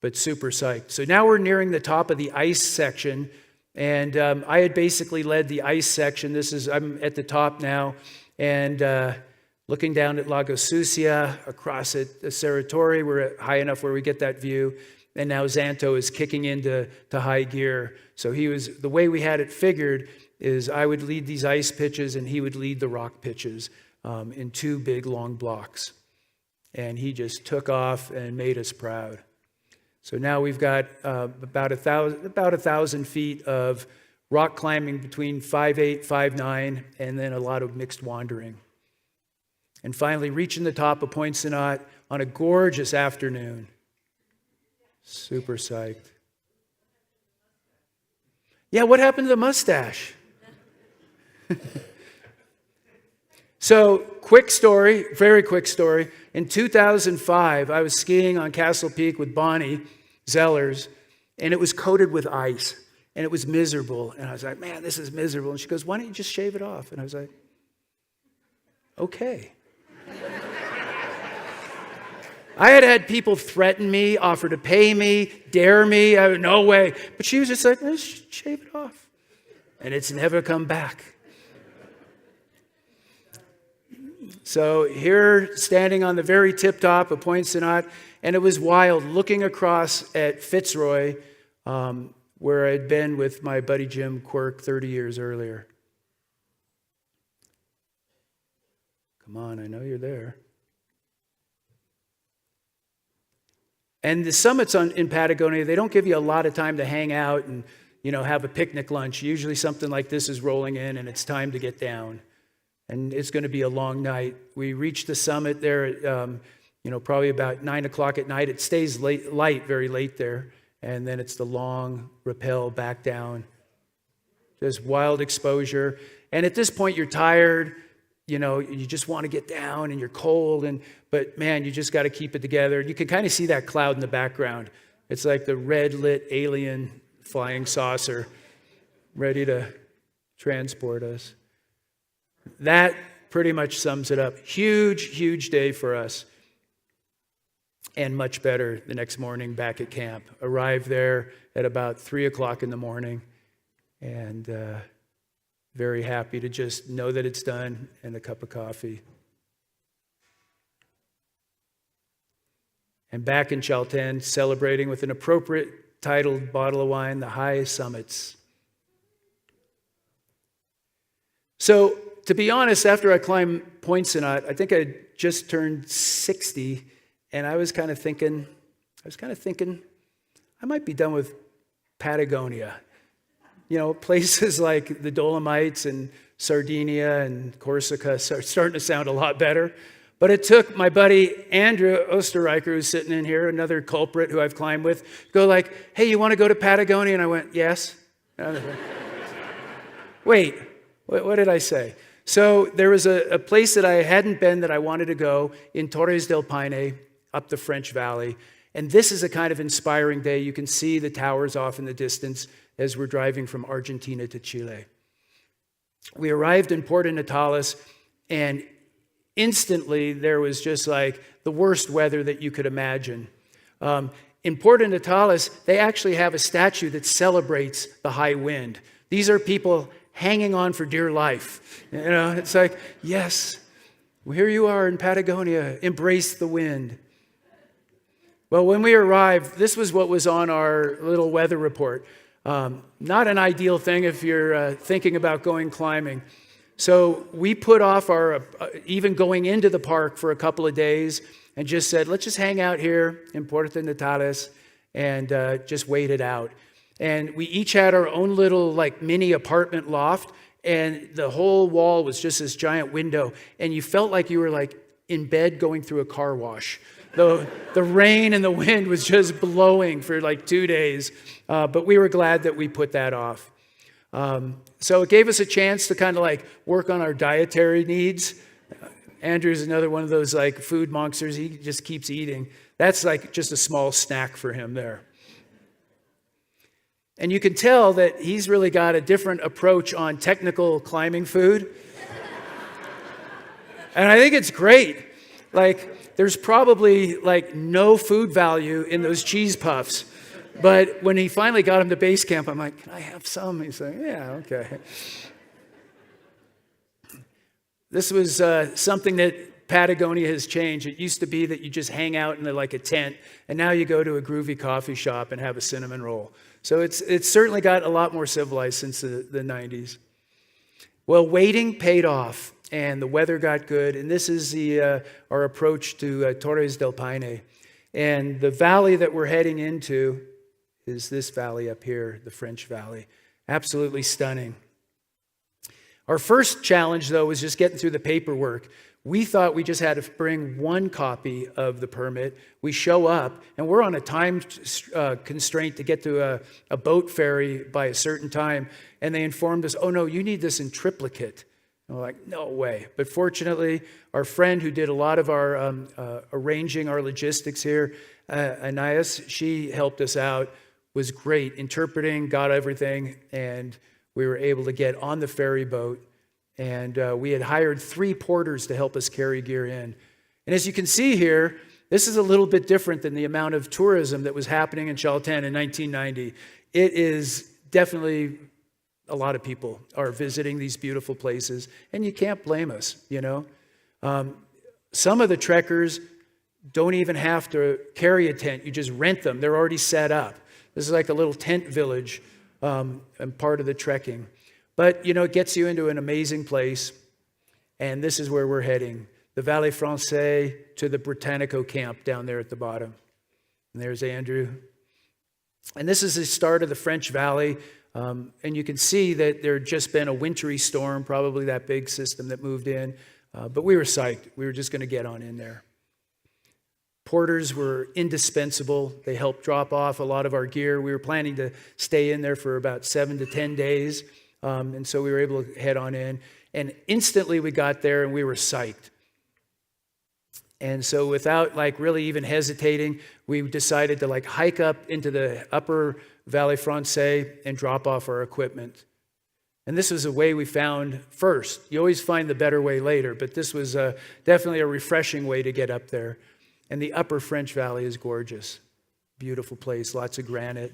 But super psyched. So now we're nearing the top of the ice section. And I had basically led the ice section. I'm at the top now. And looking down at Lago Sucia, across at the Cerro Torre, we're high enough where we get that view. And now Xanto is kicking into high gear. So the way we had it figured is I would lead these ice pitches and he would lead the rock pitches in 2 big long blocks. And he just took off and made us proud. So now we've got about 1,000 feet of rock climbing between 5'8", 5'9", and then a lot of mixed wandering. And finally reaching the top of Poincenot on a gorgeous afternoon. Super psyched. Yeah, what happened to the mustache? So, quick story, very quick story. In 2005, I was skiing on Castle Peak with Bonnie Zellers, and it was coated with ice, and it was miserable. And I was like, man, this is miserable. And she goes, why don't you just shave it off? And I was like, okay. I had people threaten me, offer to pay me, dare me. No way. But she was just like, just shave it off. And it's never come back. So here, standing on the very tip top of Poincenot, and it was wild, looking across at Fitzroy, where I'd been with my buddy Jim Quirk 30 years earlier. Come on, I know you're there. And the summits in Patagonia, they don't give you a lot of time to hang out and, have a picnic lunch. Usually something like this is rolling in and it's time to get down. And it's going to be a long night. We reached the summit there at, probably about 9 o'clock at night. It stays light, very late there. And then it's the long rappel back down. Just wild exposure. And at this point, you're tired. You just want to get down and you're cold. But man, you just got to keep it together. You can kind of see that cloud in the background. It's like the red lit alien flying saucer ready to transport us. That pretty much sums it up. Huge, huge day for us. And much better the next morning back at camp. Arrived there at about 3 o'clock in the morning. And very happy to just know that it's done and a cup of coffee. And back in Chalten, celebrating with an appropriate titled bottle of wine, the high summits. So, to be honest, after I climbed Poincenot, I think I just turned 60, and I was kind of thinking, I might be done with Patagonia. Places like the Dolomites and Sardinia and Corsica are starting to sound a lot better. But it took my buddy Andrew Osterreicher, who's sitting in here, another culprit who I've climbed with, to go like, hey, you want to go to Patagonia? And I went, yes. Wait, what did I say? So there was a place that I hadn't been that I wanted to go in Torres del Paine, up the French Valley. And this is a kind of inspiring day. You can see the towers off in the distance as we're driving from Argentina to Chile. We arrived in Puerto Natales, and instantly there was just like the worst weather that you could imagine. In Puerto Natales, they actually have a statue that celebrates the high wind. These are people hanging on for dear life. It's like, yes, well, here you are in Patagonia, embrace the wind. Well, when we arrived, this was what was on our little weather report. Not an ideal thing if you're thinking about going climbing. So we put off our even going into the park for a couple of days and just said, let's just hang out here in Puerto Natales and just wait it out. And we each had our own little mini apartment loft, and the whole wall was just this giant window, and you felt like you were in bed going through a car wash. The rain and the wind was just blowing for 2 days, but we were glad that we put that off. So it gave us a chance to kind of work on our dietary needs. Andrew's another one of those like food monsters. He just keeps eating. That's like just a small snack for him there. And you can tell that he's really got a different approach on technical climbing food. And I think it's great. Like, there's probably like no food value in those cheese puffs. But when he finally got him to base camp, I'm like, can I have some? He's like, yeah, okay. This was something that Patagonia has changed. It used to be that you just hang out in like a tent, and now you go to a groovy coffee shop and have a cinnamon roll. So it's certainly got a lot more civilized since the 90s. Well, waiting paid off, and the weather got good, and this is our approach to Torres del Paine. And the valley that we're heading into is this valley up here, the French Valley. Absolutely stunning. Our first challenge, though, was just getting through the paperwork. We thought we just had to bring one copy of the permit. We show up, and we're on a time constraint to get to a boat ferry by a certain time. And they informed us, oh, no, you need this in triplicate. And we're like, no way. But fortunately, our friend who did a lot of our arranging our logistics here, Anais, she helped us out, was great, interpreting, got everything, and we were able to get on the ferry boat. And we had hired 3 porters to help us carry gear in. And as you can see here, this is a little bit different than the amount of tourism that was happening in Chalten in 1990. It is definitely a lot of people are visiting these beautiful places, and you can't blame us, you know. Some of the trekkers don't even have to carry a tent. You just rent them. They're already set up. This is like a little tent village and part of the trekking. But, you know, it gets you into an amazing place, and this is where we're heading. The Vallée Française to the Britannico camp down there at the bottom. And there's Andrew. And this is the start of the French Valley, and you can see that there had just been a wintry storm, probably that big system that moved in, but we were psyched. We were just going to get on in there. Porters were indispensable. They helped drop off a lot of our gear. We were planning to stay in there for about 7 to 10 days. And so we were able to head on in. And instantly we got there and we were psyched. And so without like really even hesitating, we decided to like hike up into the upper Vallée Française and drop off our equipment. And this was a way we found first. You always find the better way later, but this was definitely a refreshing way to get up there. And the upper French Valley is gorgeous. Beautiful place, lots of granite.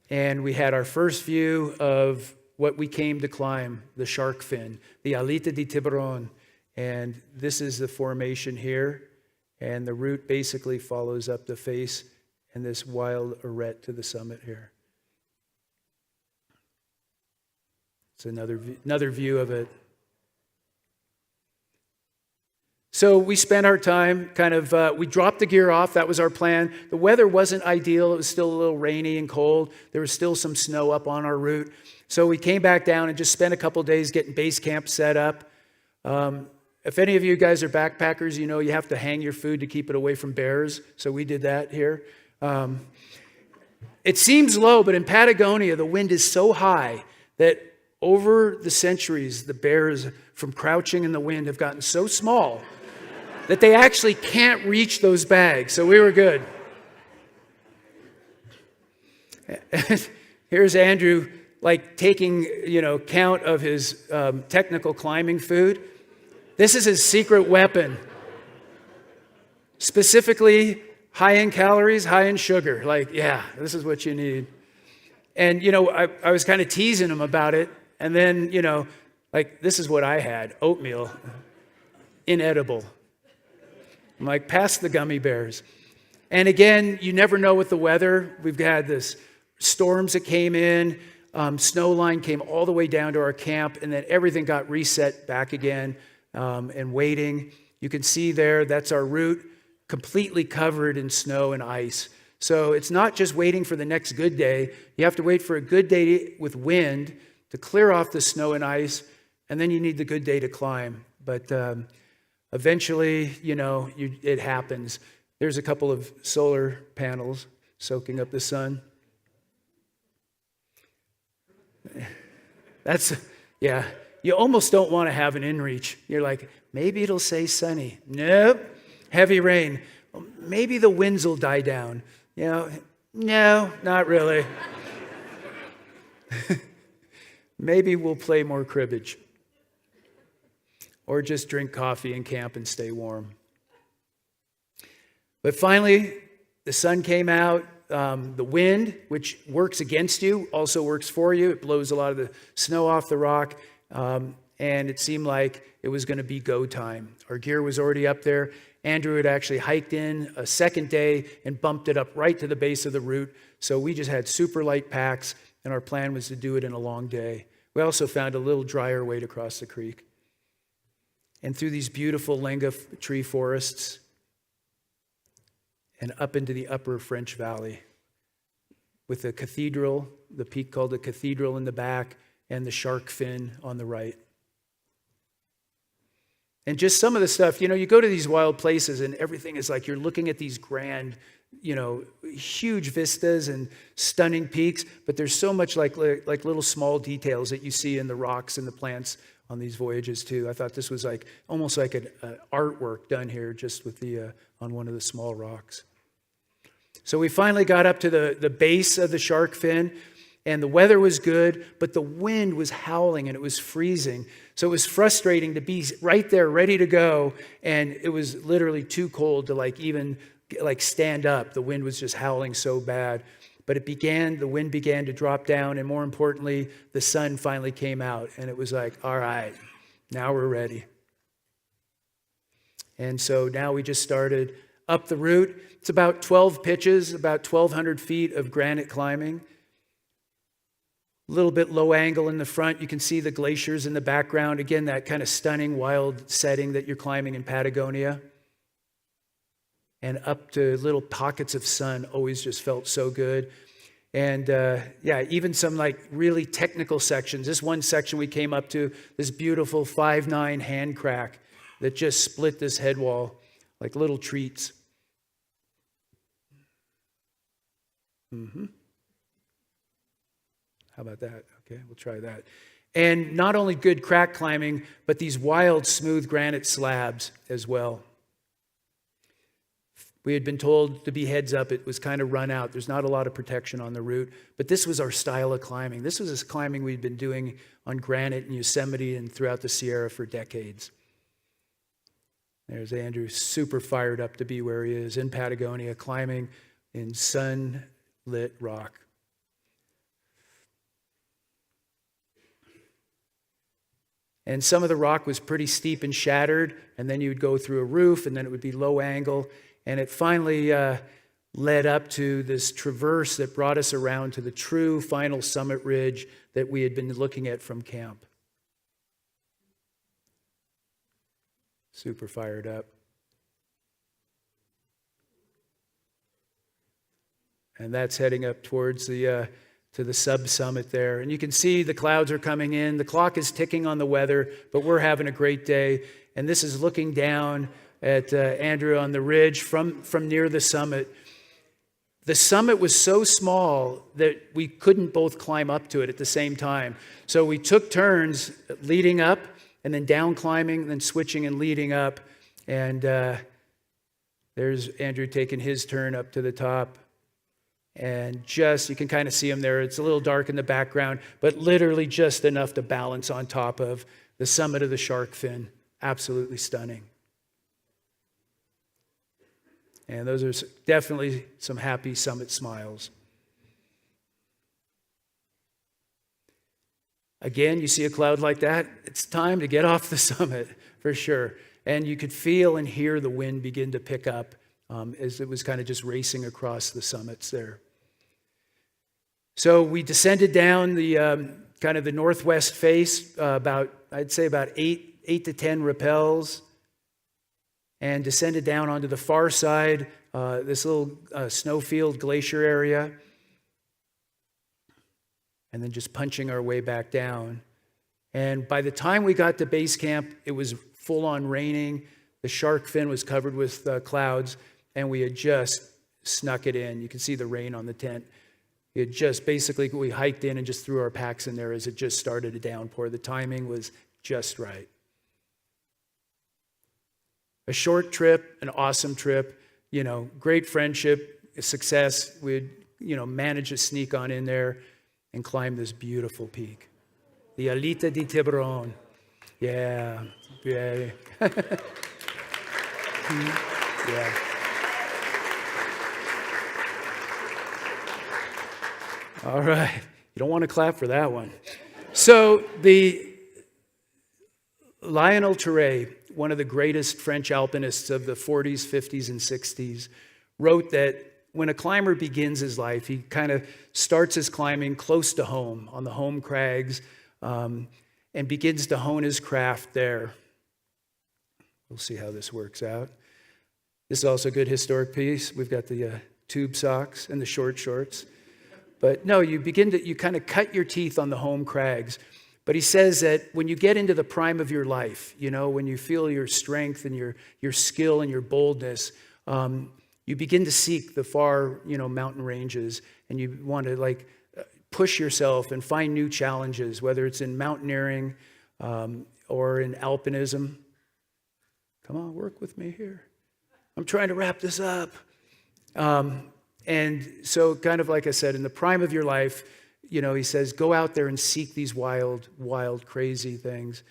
And we had our first view of what we came to climb, the shark fin, the Alita di Tiburon. And this is the formation here. And the route basically follows up the face and this wild arête to the summit here. It's another view of it. So we spent our time we dropped the gear off. That was our plan. The weather wasn't ideal. It was still a little rainy and cold. There was still some snow up on our route. So we came back down and just spent a couple days getting base camp set up. If any of you guys are backpackers, you know you have to hang your food to keep it away from bears. So we did that here. It seems low, but in Patagonia, the wind is so high that over the centuries, the bears from crouching in the wind have gotten so small that they actually can't reach those bags. So we were good. Here's Andrew, like taking, count of his technical climbing food. This is his secret weapon. Specifically, high in calories, high in sugar. Like, yeah, this is what you need. And, I was kind of teasing him about it. And then, this is what I had, oatmeal, inedible. I'm like, pass the gummy bears. And again, you never know with the weather. We've had this storms that came in, snow line came all the way down to our camp, and then everything got reset back again and waiting. You can see there, that's our route, completely covered in snow and ice. So it's not just waiting for the next good day. You have to wait for a good day with wind to clear off the snow and ice, and then you need the good day to climb. But eventually, it happens. There's a couple of solar panels soaking up the sun. you almost don't want to have an inReach. You're like, maybe it'll say sunny. Nope. Heavy rain. Well, maybe the winds will die down. You know, no, not really. Maybe we'll play more cribbage. Or just drink coffee and camp and stay warm. But finally, the sun came out. The wind, which works against you, also works for you. It blows a lot of the snow off the rock. And it seemed like it was going to be go time. Our gear was already up there. Andrew had actually hiked in a second day and bumped it up right to the base of the route. So we just had super light packs, and our plan was to do it in a long day. We also found a little drier way to cross the creek. And through these beautiful lenga tree forests and up into the upper French Valley with the cathedral, the peak called the Cathedral in the back, and the shark fin on the right. And just some of the stuff, you know, you go to these wild places and everything is like you're looking at these grand, you know, huge vistas and stunning peaks, but there's so much like little small details that you see in the rocks and the plants on these voyages too. I thought this was like almost like an artwork done here just with the on one of the small rocks. So we finally got up to the base of the shark fin, and the weather was good, but the wind was howling and it was freezing. So it was frustrating to be right there ready to go, and it was literally too cold to even stand up. The wind was just howling so bad. But the wind began to drop down, and more importantly, the sun finally came out, and it was like, all right, now we're ready. And so now we just started up the route. It's about 12 pitches, about 1,200 feet of granite climbing. A little bit low angle in the front. You can see the glaciers in the background. Again, that kind of stunning wild setting that you're climbing in Patagonia. And up to little pockets of sun always just felt so good. And even some like really technical sections. This one section we came up to, this beautiful 5'9" hand crack that just split this head wall like little treats. How about that? Okay, we'll try that. And not only good crack climbing, but these wild, smooth granite slabs as well. We had been told to be heads up. It was kind of run out. There's not a lot of protection on the route, but this was our style of climbing. This was this climbing we'd been doing on granite in Yosemite and throughout the Sierra for decades. There's Andrew, super fired up to be where he is in Patagonia, climbing in sunlit rock. And some of the rock was pretty steep and shattered, and then you would go through a roof, and then it would be low angle. And it finally led up to this traverse that brought us around to the true final summit ridge that we had been looking at from camp. Super fired up. And that's heading up towards the to the sub-summit there. And you can see the clouds are coming in. The clock is ticking on the weather, but we're having a great day. And this is looking down at Andrew on the ridge from near the summit. The summit was so small that we couldn't both climb up to it at the same time. So we took turns leading up and then down climbing, then switching and leading up. And there's Andrew taking his turn up to the top. And just, you can kind of see him there. It's a little dark in the background, but literally just enough to balance on top of the summit of the shark fin. Absolutely stunning. And those are definitely some happy summit smiles. Again, you see a cloud like that, it's time to get off the summit for sure. And you could feel and hear the wind begin to pick up as it was kind of just racing across the summits there. So we descended down the kind of the northwest face, I'd say about 8 to 10 rappels, and descended down onto the far side, this little snowfield glacier area, and then just punching our way back down. And by the time we got to base camp, it was full on raining. The shark fin was covered with clouds, and we had just snuck it in. You can see the rain on the tent. We had just basically, we hiked in and just threw our packs in there as it just started to downpour. The timing was just right. A short trip, an awesome trip, great friendship, success. We'd, manage to sneak on in there and climb this beautiful peak. The Alita di Tiburon. Yeah. Yeah. Yeah. All right. You don't want to clap for that one. So the Lionel Torres, one of the greatest French alpinists of the 40s, 50s, and 60s, wrote that when a climber begins his life, he kind of starts his climbing close to home, on the home crags, and begins to hone his craft there. We'll see how this works out. This is also a good historic piece. We've got the tube socks and the short shorts. But no, you kind of cut your teeth on the home crags. But he says that when you get into the prime of your life, when you feel your strength and your skill and your boldness, you begin to seek the far, mountain ranges, and you want to push yourself and find new challenges, whether it's in mountaineering or in alpinism. Come on, work with me here. I'm trying to wrap this up. And so kind of like I said, in the prime of your life, he says, go out there and seek these wild, crazy things.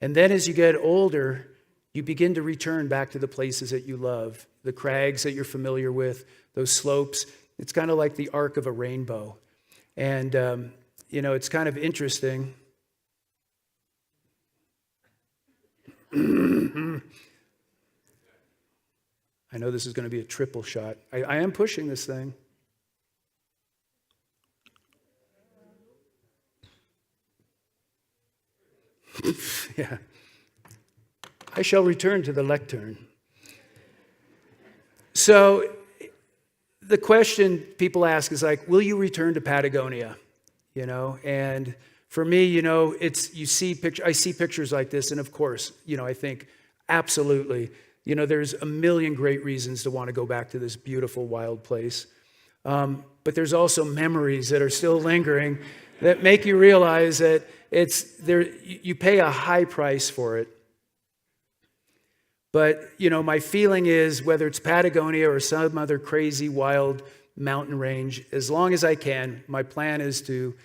And then as you get older, you begin to return back to the places that you love, the crags that you're familiar with, those slopes. It's kind of like the arc of a rainbow. And, it's kind of interesting. I know this is going to be a triple shot. I am pushing this thing. Yeah. I shall return to the lectern. So the question people ask is will you return to Patagonia? And for me, I see pictures like this, and of course, I think absolutely, there's a million great reasons to want to go back to this beautiful wild place. But there's also memories that are still lingering that make you realize that you pay a high price for it. But, my feeling is whether it's Patagonia or some other crazy wild mountain range, as long as I can, my plan is to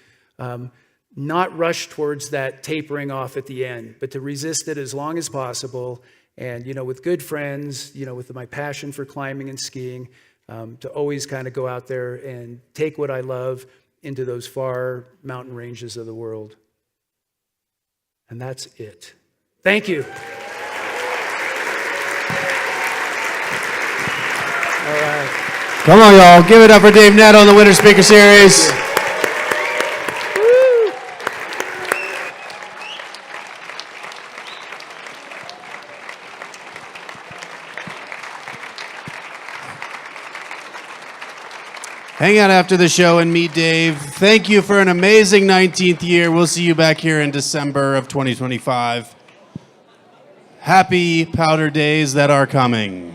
not rush towards that tapering off at the end, but to resist it as long as possible. And, with good friends, with my passion for climbing and skiing, to always kind of go out there and take what I love into those far mountain ranges of the world. And that's it. Thank you. All right. Come on, y'all. Give it up for Dave Nettle on the Winter Speaker Series. Hang out after the show and meet Dave. Thank you for an amazing 19th year. We'll see you back here in December of 2025. Happy powder days that are coming.